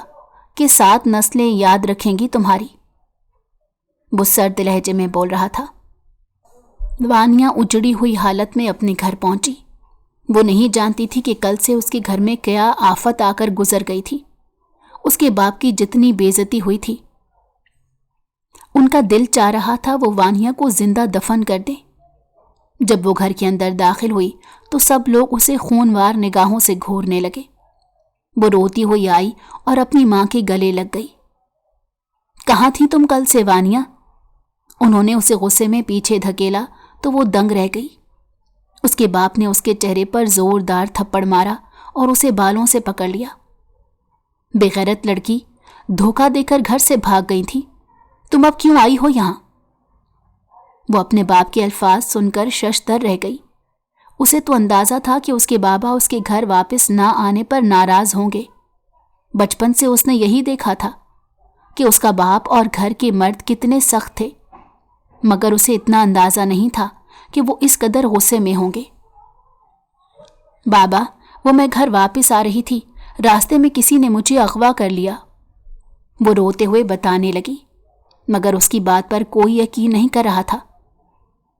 کہ 7 نسلیں یاد رکھیں گی تمہاری، وہ سرد لہجے میں بول رہا تھا۔ وانیا اجڑی ہوئی حالت میں اپنے گھر پہنچی۔ وہ نہیں جانتی تھی کہ کل سے اس کے گھر میں کیا آفت آ کر گزر گئی تھی۔ اس کے باپ کی جتنی بے عزتی ہوئی تھی، ان کا دل چاہ رہا تھا وہ وانیا کو زندہ دفن کر دے۔ جب وہ گھر کے اندر داخل ہوئی تو سب لوگ اسے خونوار نگاہوں سے گھورنے لگے۔ وہ روتی ہوئی آئی اور اپنی ماں کے گلے لگ گئی۔ کہاں تھی تم کل سے وانیا؟ انہوں نے اسے غصے میں پیچھے دھکیلا تو وہ دنگ رہ گئی۔ اس کے باپ نے اس کے چہرے پر زوردار تھپڑ مارا اور اسے بالوں سے پکڑ لیا۔ بے غیرت لڑکی، دھوکہ دے کر گھر سے بھاگ گئی تھی، تم اب کیوں آئی ہو یہاں؟ وہ اپنے باپ کے الفاظ سن کر ششدر رہ گئی۔ اسے تو اندازہ تھا کہ اس کے بابا اس کے گھر واپس نہ آنے پر ناراض ہوں گے۔ بچپن سے اس نے یہی دیکھا تھا کہ اس کا باپ اور گھر کے مرد کتنے سخت تھے، مگر اسے اتنا اندازہ نہیں تھا کہ وہ اس قدر غصے میں ہوں گے۔ بابا، وہ میں گھر واپس آ رہی تھی، راستے میں کسی نے مجھے اغوا کر لیا، وہ روتے ہوئے بتانے لگی، مگر اس کی بات پر کوئی یقین نہیں کر رہا تھا۔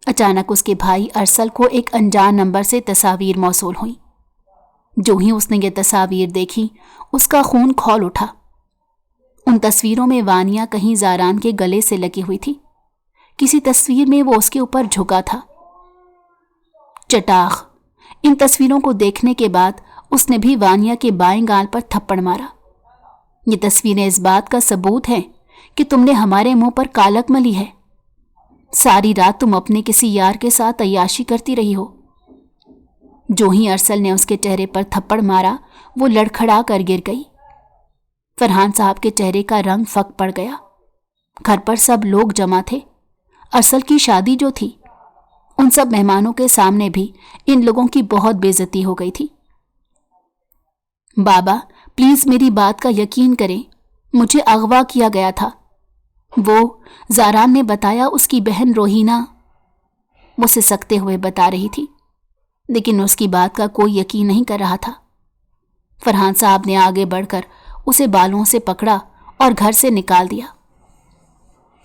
اچانک اس کے بھائی ارسل کو ایک انجان نمبر سے تصاویر موصول ہوئیں۔ جو ہی اس نے یہ تصاویر دیکھی، اس کا خون کھول اٹھا۔ ان تصویروں میں وانیہ کہیں زاران کے گلے سے لگی ہوئی تھی، کسی تصویر میں وہ اس کے اوپر جھکا تھا۔ چٹاخ! ان تصویروں کو دیکھنے کے بعد اس نے بھی وانیہ کے بائیں گال پر تھپڑ مارا۔ یہ تصویریں اس بات کا ثبوت ہیں کہ تم نے ہمارے منہ پر کالک ملی ہے۔ ساری رات تم اپنے کسی یار کے ساتھ عیاشی کرتی رہی ہو۔ جو ہی ارسل نے اس کے چہرے پر تھپڑ مارا، وہ لڑکھڑا کر گر گئی۔ فرحان صاحب کے چہرے کا رنگ فک پڑ گیا۔ گھر پر سب لوگ جمع تھے۔ ارسل کی شادی جو تھی، ان سب مہمانوں کے سامنے بھی ان لوگوں کی بہت بے عزتی ہو گئی تھی۔ بابا، پلیز میری بات کا یقین کریں، مجھے اغوا کیا گیا تھا۔ وہ زاران نے بتایا، اس کی بہن روہینہ، وہ سسکتے ہوئے بتا رہی تھی، لیکن اس کی بات کا کوئی یقین نہیں کر رہا تھا۔ فرحان صاحب نے آگے بڑھ کر اسے بالوں سے پکڑا اور گھر سے نکال دیا۔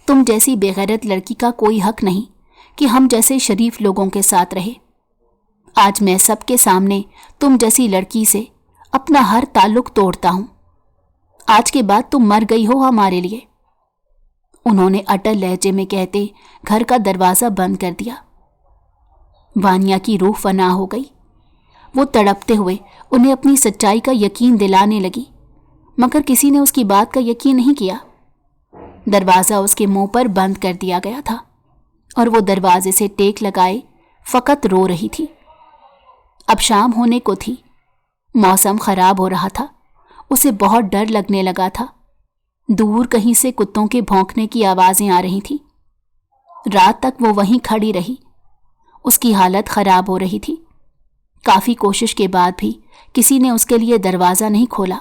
تم جیسی بے غیرت لڑکی کا کوئی حق نہیں کہ ہم جیسے شریف لوگوں کے ساتھ رہے۔ آج میں سب کے سامنے تم جیسی لڑکی سے اپنا ہر تعلق توڑتا ہوں۔ آج کے بعد تم مر گئی ہو ہمارے لیے۔ انہوں نے اٹل لہجے میں کہتے گھر کا دروازہ بند کر دیا۔ وانیہ کی روح فنا ہو گئی۔ وہ تڑپتے ہوئے انہیں اپنی سچائی کا یقین دلانے لگی، مگر کسی نے اس کی بات کا یقین نہیں کیا۔ دروازہ اس کے منہ پر بند کر دیا گیا تھا اور وہ دروازے سے ٹیک لگائے فقط رو رہی تھی۔ اب شام ہونے کو تھی، موسم خراب ہو رہا تھا، اسے بہت ڈر لگنے لگا تھا۔ دور کہیں سے کتوں کے بھونکنے کی آوازیں آ رہی تھیں۔ رات تک وہ وہیں کھڑی رہی۔ اس کی حالت خراب ہو رہی تھی۔ کافی کوشش کے بعد بھی کسی نے اس کے لیے دروازہ نہیں کھولا،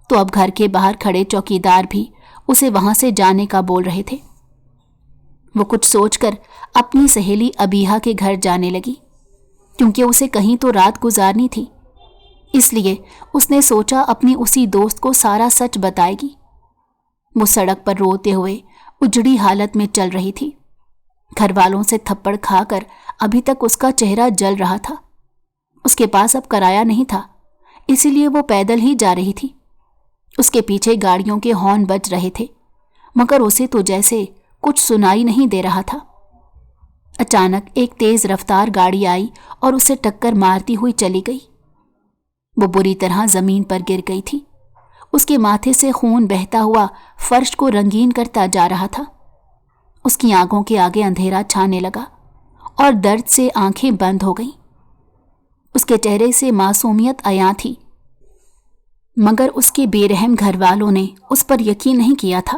تو اب گھر کے باہر کھڑے چوکیدار بھی اسے وہاں سے جانے کا بول رہے تھے۔ وہ کچھ سوچ کر اپنی سہیلی ابیہا کے گھر جانے لگی، کیونکہ اسے کہیں تو رات گزارنی تھی۔ اس لیے اس نے سوچا اپنی اسی دوست کو سارا سچ بتائے گی۔ وہ سڑک پر روتے ہوئے اجڑی حالت میں چل رہی تھی۔ گھر والوں سے تھپڑ کھا کر ابھی تک اس کا چہرہ جل رہا تھا۔ اس کے پاس اب کرایہ نہیں تھا، اسی لیے وہ پیدل ہی جا رہی تھی۔ اس کے پیچھے گاڑیوں کے ہارن بج رہے تھے، مگر اسے تو جیسے کچھ سنائی نہیں دے رہا تھا۔ اچانک ایک تیز رفتار گاڑی آئی اور اسے ٹکر مارتی ہوئی چلی گئی۔ وہ بری طرح زمین پر گر گئی تھی۔ اس کے ماتھے سے خون بہتا ہوا فرش کو رنگین کرتا جا رہا تھا۔ اس کی آنکھوں کے آگے اندھیرا چھانے لگا اور درد سے آنکھیں بند ہو گئیں۔ اس کے چہرے سے معصومیت عیاں تھی، مگر اس کے بے رحم گھر والوں نے اس پر یقین نہیں کیا تھا۔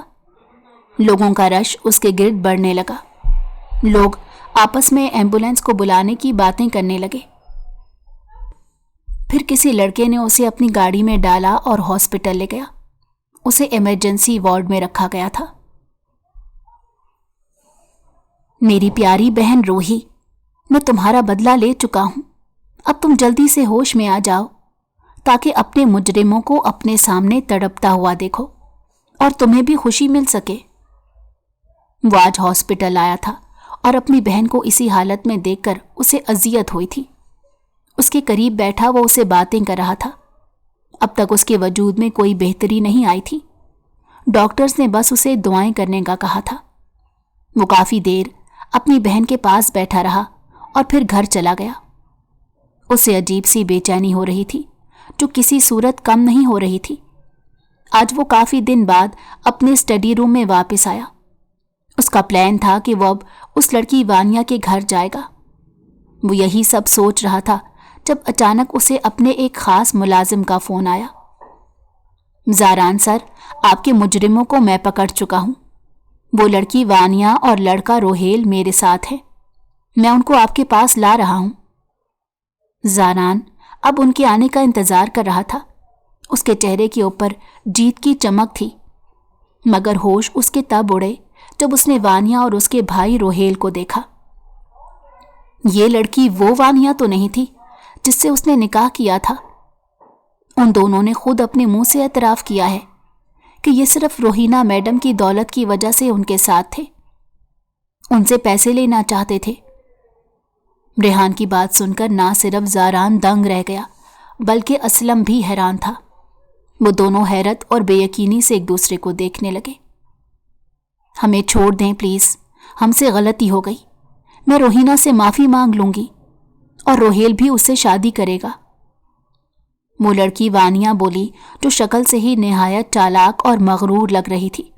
لوگوں کا رش اس کے گرد بڑھنے لگا۔ لوگ آپس میں ایمبولینس کو بلانے کی باتیں کرنے لگے۔ پھر کسی لڑکے نے اسے اپنی گاڑی میں ڈالا اور ہاسپٹل لے گیا۔ اسے ایمرجنسی وارڈ میں رکھا گیا تھا۔ میری پیاری بہن روہی، میں تمہارا بدلہ لے چکا ہوں۔ اب تم جلدی سے ہوش میں آ جاؤ تاکہ اپنے مجرموں کو اپنے سامنے تڑپتا ہوا دیکھو اور تمہیں بھی خوشی مل سکے۔ وہ آج ہاسپٹل آیا تھا اور اپنی بہن کو اسی حالت میں دیکھ کر اسے اذیت ہوئی تھی۔ اس کے قریب بیٹھا وہ اسے باتیں کر رہا تھا۔ اب تک اس کے وجود میں کوئی بہتری نہیں آئی تھی۔ ڈاکٹرز نے بس اسے دعائیں کرنے کا کہا تھا۔ وہ کافی دیر اپنی بہن کے پاس بیٹھا رہا اور پھر گھر چلا گیا۔ اسے عجیب سی بے چینی ہو رہی تھی جو کسی صورت کم نہیں ہو رہی تھی۔ آج وہ کافی دن بعد اپنے اسٹڈی روم میں واپس آیا۔ اس کا پلان تھا کہ وہ اب اس لڑکی وانیہ کے گھر جائے گا۔ وہ یہی سب سوچ رہا تھا جب اچانک اسے اپنے ایک خاص ملازم کا فون آیا۔ زاران سر، آپ کے مجرموں کو میں پکڑ چکا ہوں۔ وہ لڑکی وانیہ اور لڑکا روہیل میرے ساتھ ہے۔ میں ان کو آپ کے پاس لا رہا ہوں۔ زاران اب ان کے آنے کا انتظار کر رہا تھا۔ اس کے چہرے کے اوپر جیت کی چمک تھی، مگر ہوش اس کے تب اڑے जब उसने वानिया और उसके भाई रोहेल को देखा। ये लड़की वो वानिया तो नहीं थी जिससे उसने निकाह किया था। उन दोनों ने खुद अपने मुंह से एतराफ़ किया है कि ये सिर्फ रोहिना मैडम की दौलत की वजह से उनके साथ थे, उनसे पैसे लेना चाहते थे। रेहान की बात सुनकर ना सिर्फ ज़ारान दंग रह गया बल्कि असलम भी हैरान था। वो दोनों हैरत और बेयकीनी से एक दूसरे को देखने लगे। हमें छोड़ दें प्लीज़, हमसे गलती हो गई। मैं रोहिना से माफ़ी मांग लूँगी और रोहेल भी उससे शादी करेगा। वो लड़की वानिया बोली, जो शक्ल से ही निहायत चालाक और मगरूर लग रही थी।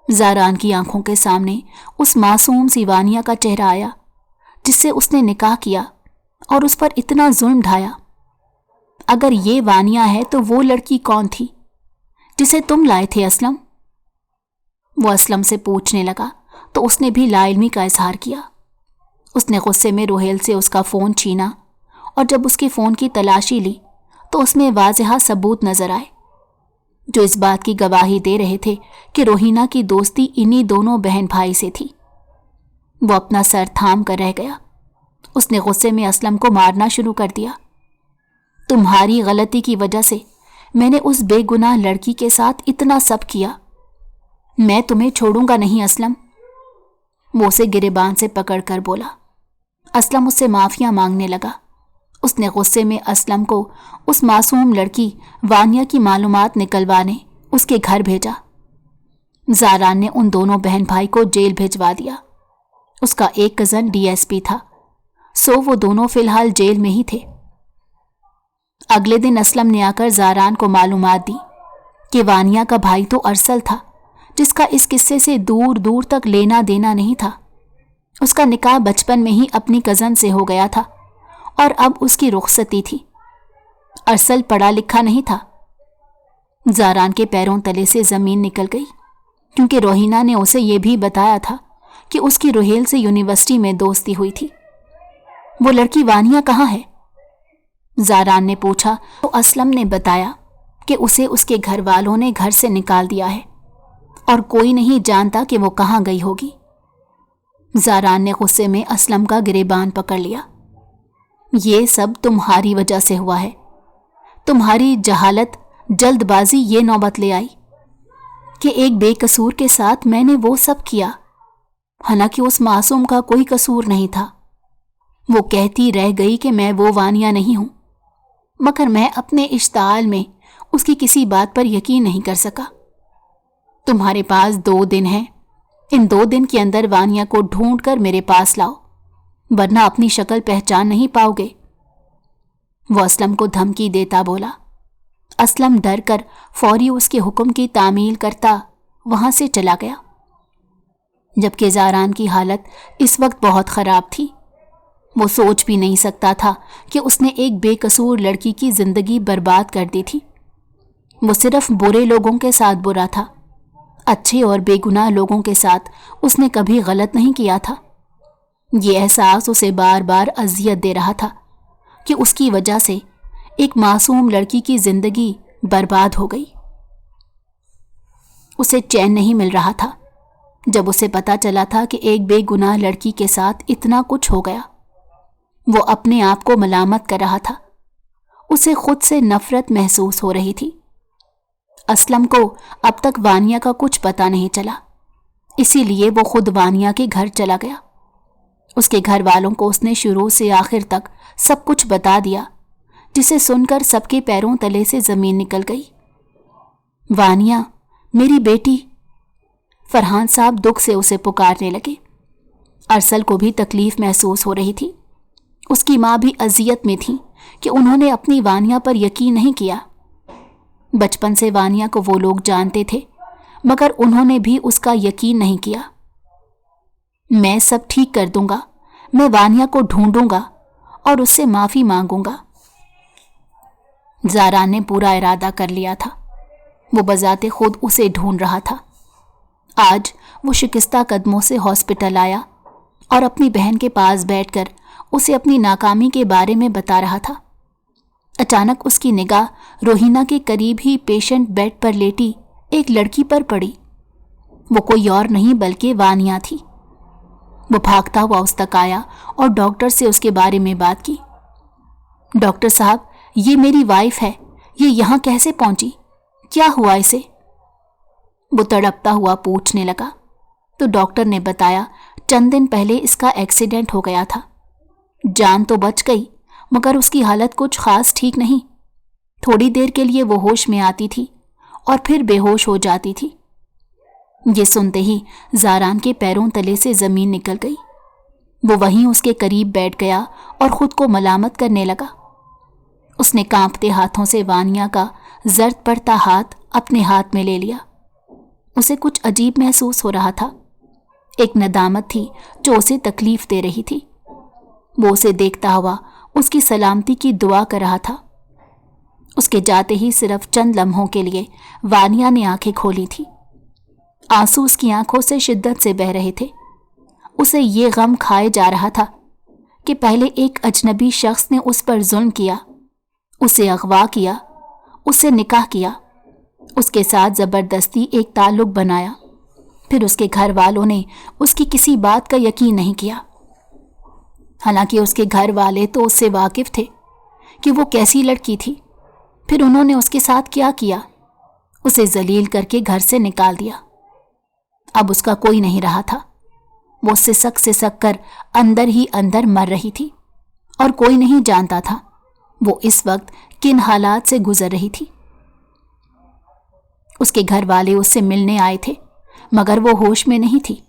ज़ारान की आंखों के सामने उस मासूम सी वानिया का चेहरा आया जिससे उसने निकाह किया और उस पर इतना जुल्म ढाया। अगर ये वानिया है तो वो लड़की कौन थी जिसे तुम लाए थे असलम? वो असलम से पूछने लगा तो उसने भी लाइल्मी का इजहार किया। उसने गुस्से में रोहेल से उसका फ़ोन छीना और जब उसके फ़ोन की तलाशी ली तो उसमें वाज़ेह सबूत नज़र आए जो इस बात की गवाही दे रहे थे कि रोहिना की दोस्ती इन्हीं दोनों बहन भाई से थी। वो अपना सर थाम कर रह गया। उसने गुस्से में असलम को मारना शुरू कर दिया। तुम्हारी गलती की वजह से मैंने उस बेगुनाह लड़की के साथ इतना सब किया। मैं तुम्हें छोड़ूंगा नहीं असलम। वो उसे गिरेबान से पकड़कर बोला। असलम उससे माफ़िया मांगने लगा। उसने गुस्से में असलम को उस मासूम लड़की वानिया की मालूमात निकलवाने उसके घर भेजा। ज़ारान ने उन दोनों बहन भाई को जेल भिजवा दिया। उसका एक कज़न डीएसपी था, सो वो दोनों फ़िलहाल जेल में ही थे। अगले दिन असलम ने आकर ज़ारान को मालूमात दी कि वानिया का भाई तो अरसल था जिसका इस किस्से से दूर दूर तक लेना देना नहीं था। उसका निकाह बचपन में ही अपनी कज़न से हो गया था और अब उसकी रुखसती थी। अरसल पढ़ा लिखा नहीं था। ज़ारान के पैरों तले से ज़मीन निकल गई क्योंकि रोहिना ने उसे ये भी बताया था कि उसकी रोहेल से यूनिवर्सिटी में दोस्ती हुई थी। वो लड़की वानिया कहाँ है? ज़ारान ने पूछा तो असलम ने बताया कि उसे उसके घर वालों ने घर से निकाल दिया है और कोई नहीं जानता कि वो कहाँ गई होगी। ज़ारान ने गुस्से में असलम का गिरेबान पकड़ लिया। ये सब तुम्हारी वजह से हुआ है। तुम्हारी जहालत, जल्दबाजी ये नौबत ले आई कि एक बेकसूर के साथ मैंने वो सब किया, हालांकि उस मासूम का कोई कसूर नहीं था। वो कहती रह गई कि मैं वो वानिया नहीं हूं, मगर मैं अपने इश्ताल में उसकी किसी बात पर यकीन नहीं कर सका। तुम्हारे पास 2 दिन हैं। इन 2 दिन के अंदर वानिया को ढूंढ कर मेरे पास लाओ, वरना अपनी शक्ल पहचान नहीं पाओगे। वो असलम को धमकी देता बोला। असलम डर कर फौरी उसके हुक्म की तामील करता वहां से चला गया। जबकि ज़ारान की हालत इस वक्त बहुत ख़राब थी। वो सोच भी नहीं सकता था कि उसने एक बेकसूर लड़की की ज़िंदगी बर्बाद कर दी थी। वो सिर्फ बुरे लोगों के साथ बुरा था, अच्छे और बेगुनाह लोगों के साथ उसने कभी गलत नहीं किया था। ये एहसास उसे बार बार अजियत दे रहा था कि उसकी वजह से एक मासूम लड़की की ज़िंदगी बर्बाद हो गई। उसे चैन नहीं मिल रहा था जब उसे पता चला था कि एक बेगुनाह लड़की के साथ इतना कुछ हो गया। वो अपने आप को मलामत कर रहा था। उसे खुद से नफरत महसूस हो रही थी। असलम को अब तक वानिया का कुछ पता नहीं चला, इसीलिए वो खुद वानिया के घर चला गया। उसके घर वालों को उसने शुरू से आखिर तक सब कुछ बता दिया, जिसे सुनकर सबके पैरों तले से ज़मीन निकल गई। वानिया, मेरी बेटी। फरहान साहब दुख से उसे पुकारने लगे। अरसल को भी तकलीफ महसूस हो रही थी। उसकी माँ भी अजियत में थी कि उन्होंने अपनी वानिया पर यकीन नहीं किया। बचपन से वानिया को वो लोग जानते थे, मगर उन्होंने भी उसका यकीन नहीं किया। मैं सब ठीक कर दूंगा, मैं वानिया को ढूंढूंगा और उससे माफ़ी मांगूंगा। ज़ारान ने पूरा इरादा कर लिया था। वो बजाते खुद उसे ढूंढ रहा था। आज वो शिकस्ता कदमों से हॉस्पिटल आया और अपनी बहन के पास बैठकर उसे अपनी नाकामी के बारे में बता रहा था। अचानक उसकी निगाह रोहिना के करीब ही पेशेंट बेड पर लेटी एक लड़की पर पड़ी। वो कोई और नहीं बल्कि वानिया थी। वो भागता हुआ उस तक आया और डॉक्टर से उसके बारे में बात की। डॉक्टर साहब, ये मेरी वाइफ है, ये यहाँ कैसे पहुंची? क्या हुआ इसे? वो तड़पता हुआ पूछने लगा तो डॉक्टर ने बताया चंद दिन पहले इसका एक्सीडेंट हो गया था। जान तो बच गई मगर उसकी हालत कुछ खास ठीक नहीं। थोड़ी देर के लिए वो होश में आती थी और फिर बेहोश हो जाती थी। ये सुनते ही ज़ारान के पैरों तले से ज़मीन निकल गई। वो वहीं उसके करीब बैठ गया और ख़ुद को मलामत करने लगा। उसने कांपते हाथों से वानिया का जर्द पड़ता हाथ अपने हाथ में ले लिया। उसे कुछ अजीब महसूस हो रहा था। एक नदामत थी जो उसे तकलीफ दे रही थी। वो उसे देखता हुआ उसकी सलामती की दुआ कर रहा था। उसके जाते ही सिर्फ चंद लम्हों के लिए वानिया ने आंखें खोली थी। आंसू उसकी आंखों से शिद्दत से बह रहे थे। उसे ये गम खाए जा रहा था कि पहले एक अजनबी शख्स ने उस पर जुल्म किया, उसे अगवा किया, उससे निकाह किया, उसके साथ ज़बरदस्ती एक ताल्लुक बनाया। फिर उसके घर वालों ने उसकी किसी बात का यकीन नहीं किया। हालांकि उसके घर वाले तो उससे वाकिफ़ थे कि वो कैसी लड़की थी। फिर उन्होंने उसके साथ क्या किया? उसे जलील करके घर से निकाल दिया। अब उसका कोई नहीं रहा था। वो उससे सक कर अंदर ही अंदर मर रही थी और कोई नहीं जानता था वो इस वक्त किन हालात से गुजर रही थी। उसके घर वाले उससे मिलने आए थे मगर वो होश में नहीं थी,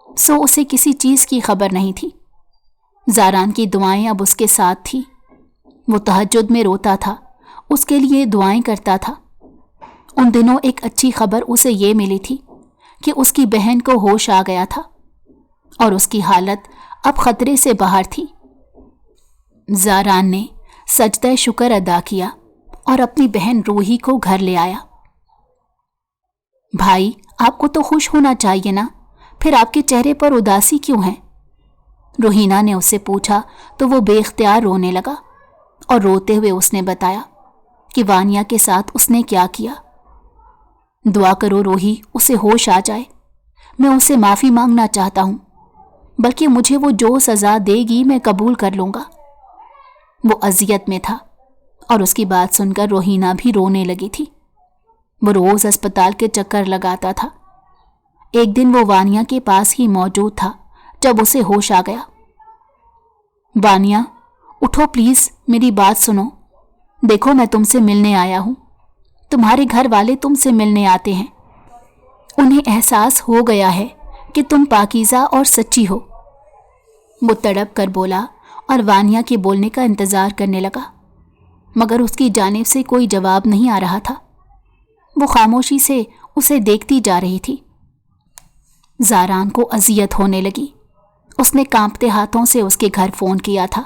सो उसे किसी चीज़ की खबर नहीं थी। ज़ारान की दुआएं अब उसके साथ थी। वो तहज्जुद में रोता था, उसके लिए दुआएं करता था। उन दिनों एक अच्छी खबर उसे ये मिली थी कि उसकी बहन को होश आ गया था और उसकी हालत अब खतरे से बाहर थी। ज़ारान ने सजदा शुक्र अदा किया और अपनी बहन रूही को घर ले आया। भाई, आपको तो खुश होना चाहिए ना, फिर आपके चेहरे पर उदासी क्यों है? रोहिना ने उससे पूछा तो वो बेख्तियार रोने लगा और रोते हुए उसने बताया कि वानिया के साथ उसने क्या किया। दुआ करो रोही, उसे होश आ जाए। मैं उससे माफ़ी मांगना चाहता हूँ, बल्कि मुझे वो जो सज़ा देगी मैं कबूल कर लूँगा। वो अजियत में था और उसकी बात सुनकर रोहिना भी रोने लगी थी। वो रोज़ अस्पताल के चक्कर लगाता था। एक दिन वो वानिया के पास ही मौजूद था जब उसे होश आ गया। वानिया, उठो प्लीज़, मेरी बात सुनो। देखो, मैं तुमसे मिलने आया हूँ। तुम्हारे घर वाले तुमसे मिलने आते हैं। उन्हें एहसास हो गया है कि तुम पाकीज़ा और सच्ची हो। वो तड़प कर बोला और वानिया के बोलने का इंतज़ार करने लगा, मगर उसकी जानिब से कोई जवाब नहीं आ रहा था। वो खामोशी से उसे देखती जा रही थी। ज़ारान को अजियत होने लगी। उसने कांपते हाथों से उसके घर फ़ोन किया था।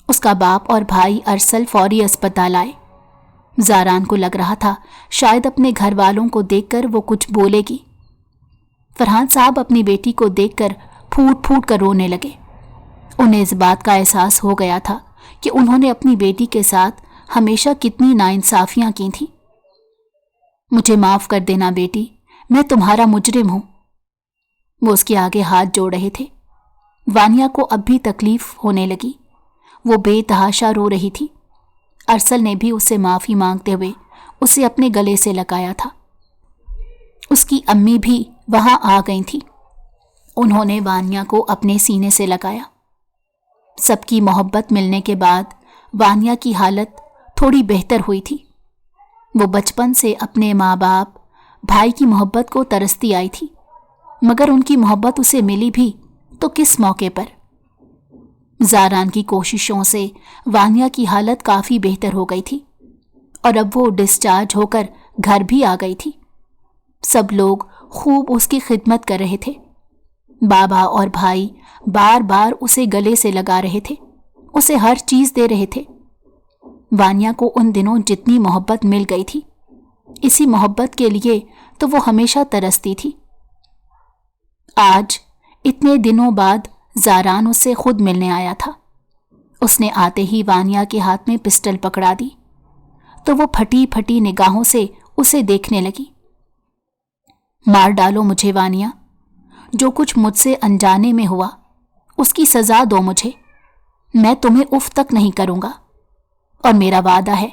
उसका बाप और भाई अरसल फौरी अस्पताल आए। ज़ारान को लग रहा था शायद अपने घर वालों को देखकर वो कुछ बोलेगी। फरहान साहब अपनी बेटी को देखकर फूट फूट कर रोने लगे। उन्हें इस बात का एहसास हो गया था कि उन्होंने अपनी बेटी के साथ हमेशा कितनी नाइंसाफ़ियाँ की थीं। मुझे माफ़ कर देना बेटी, मैं तुम्हारा मुजरिम हूँ। वो उसके आगे हाथ जोड़ रहे थे। वानिया को अब भी तकलीफ़ होने लगी। वो बेतहाशा रो रही थी। अरसल ने भी उससे माफ़ी मांगते हुए उसे अपने गले से लगाया था। उसकी अम्मी भी वहाँ आ गई थी। उन्होंने वानिया को अपने सीने से लगाया। सबकी मोहब्बत मिलने के बाद वानिया की हालत थोड़ी बेहतर हुई थी। वो बचपन से अपने माँ बाप, भाई की मोहब्बत को तरसती आई थी, मगर उनकी मोहब्बत उसे मिली भी तो किस मौके पर। ज़ारान की कोशिशों से वानिया की हालत काफ़ी बेहतर हो गई थी और अब वो डिस्चार्ज होकर घर भी आ गई थी। सब लोग खूब उसकी खिदमत कर रहे थे। बाबा और भाई बार बार उसे गले से लगा रहे थे, उसे हर चीज़ दे रहे थे। वानिया को उन दिनों जितनी मोहब्बत मिल गई थी, इसी मोहब्बत के लिए तो वो हमेशा तरसती थी। आज इतने दिनों बाद ज़ारान उससे खुद मिलने आया था। उसने आते ही वानिया के हाथ में पिस्टल पकड़ा दी तो वो फटी फटी निगाहों से उसे देखने लगी। मार डालो मुझे वानिया, जो कुछ मुझसे अनजाने में हुआ उसकी सजा दो मुझे। मैं तुम्हें उफ तक नहीं करूंगा, और मेरा वादा है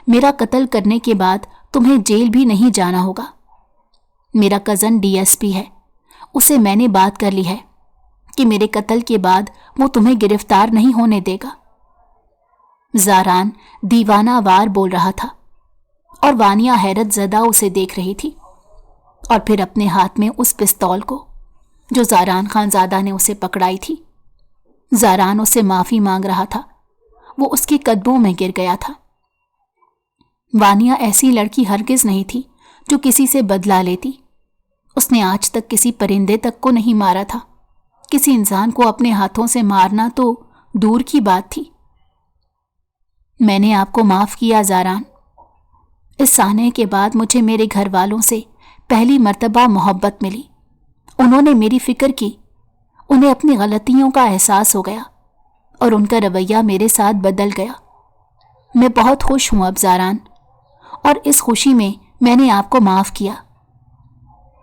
मेरा कत्ल करने के बाद तुम्हें जेल भी नहीं जाना होगा। मेरा कज़न डीएसपी है, उसे मैंने बात कर ली है कि मेरे कत्ल के बाद वो तुम्हें गिरफ्तार नहीं होने देगा। ज़ारान दीवाना वार बोल रहा था और वानिया हैरत ज़दा उसे देख रही थी, और फिर अपने हाथ में उस पिस्तौल को जो ज़ारान खानज़ादा ने उसे पकड़ाई थी। ज़ारान उससे माफ़ी मांग रहा था, वो उसके कदमों में गिर गया था। वानिया ऐसी लड़की हरगिज़ नहीं थी जो किसी से बदला लेती। उसने आज तक किसी परिंदे तक को नहीं मारा था, किसी इंसान को अपने हाथों से मारना तो दूर की बात थी। मैंने आपको माफ़ किया ज़ारान। इस साने के बाद मुझे मेरे घर वालों से पहली मर्तबा मोहब्बत मिली। उन्होंने मेरी फ़िक्र की, उन्हें अपनी गलतियों का एहसास हो गया और उनका रवैया मेरे साथ बदल गया। मैं बहुत खुश हूँ अब ज़ारान, और इस खुशी में मैंने आपको माफ़ किया।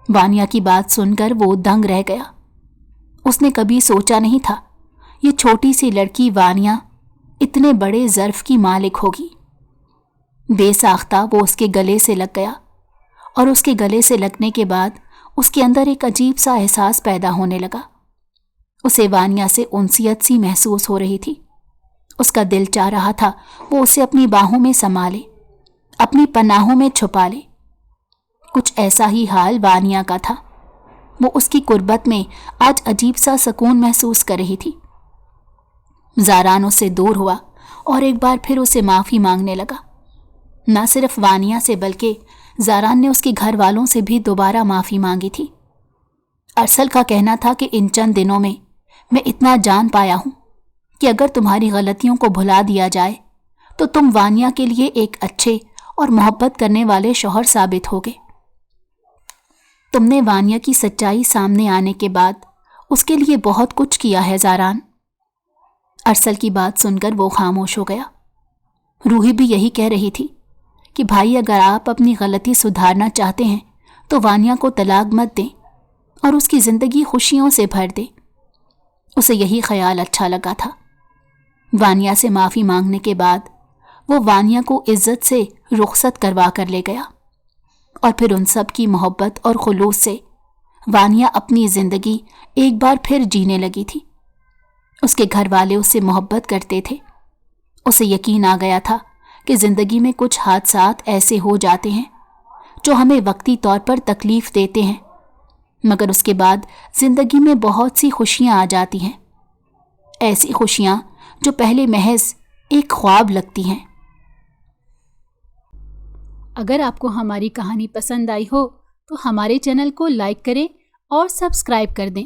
वानिया की बात सुनकर वो दंग रह गया। उसने कभी सोचा नहीं था ये छोटी सी लड़की वानिया इतने बड़े ज़र्फ की मालिक होगी। बेसाख्ता वो उसके गले से लग गया, और उसके गले से लगने के बाद उसके अंदर एक अजीब सा एहसास पैदा होने लगा। उसे वानिया से उनसियत सी महसूस हो रही थी। उसका दिल चाह रहा था वो उसे अपनी बाहों में समा ले, अपनी पनाहों में छुपा ले। कुछ ऐसा ही हाल वानिया का था। वो उसकी कुर्बत में आज अजीब सा सुकून महसूस कर रही थी। ज़ारान उससे दूर हुआ और एक बार फिर उसे माफ़ी मांगने लगा। न सिर्फ वानिया से बल्कि ज़ारान ने उसके घर वालों से भी दोबारा माफ़ी मांगी थी। अरसल का कहना था कि इन चंद दिनों में मैं इतना जान पाया हूँ कि अगर तुम्हारी गलतियों को भुला दिया जाए तो तुम वानिया के लिए एक अच्छे और मोहब्बत करने वाले शौहर साबित होगे। तुमने वानिया की सच्चाई सामने आने के बाद उसके लिए बहुत कुछ किया है ज़ारान। अरसल की बात सुनकर वो खामोश हो गया। रूही भी यही कह रही थी कि भाई, अगर आप अपनी गलती सुधारना चाहते हैं तो वानिया को तलाक मत दें और उसकी ज़िंदगी खुशियों से भर दें। उसे यही ख्याल अच्छा लगा था। वानिया से माफ़ी मांगने के बाद वो वानिया को इज्जत से रुखसत करवा कर ले गया, और फिर उन सब की मोहब्बत और खुलूस से वानिया अपनी ज़िंदगी एक बार फिर जीने लगी थी। उसके घर वाले उससे मोहब्बत करते थे। उसे यकीन आ गया था कि ज़िंदगी में कुछ हादसात ऐसे हो जाते हैं जो हमें वक्ती तौर पर तकलीफ़ देते हैं, मगर उसके बाद ज़िंदगी में बहुत सी खुशियाँ आ जाती हैं। ऐसी खुशियाँ जो पहले महज एक ख्वाब लगती हैं। अगर आपको हमारी कहानी पसंद आई हो तो हमारे चैनल को लाइक करें और सब्सक्राइब कर दें।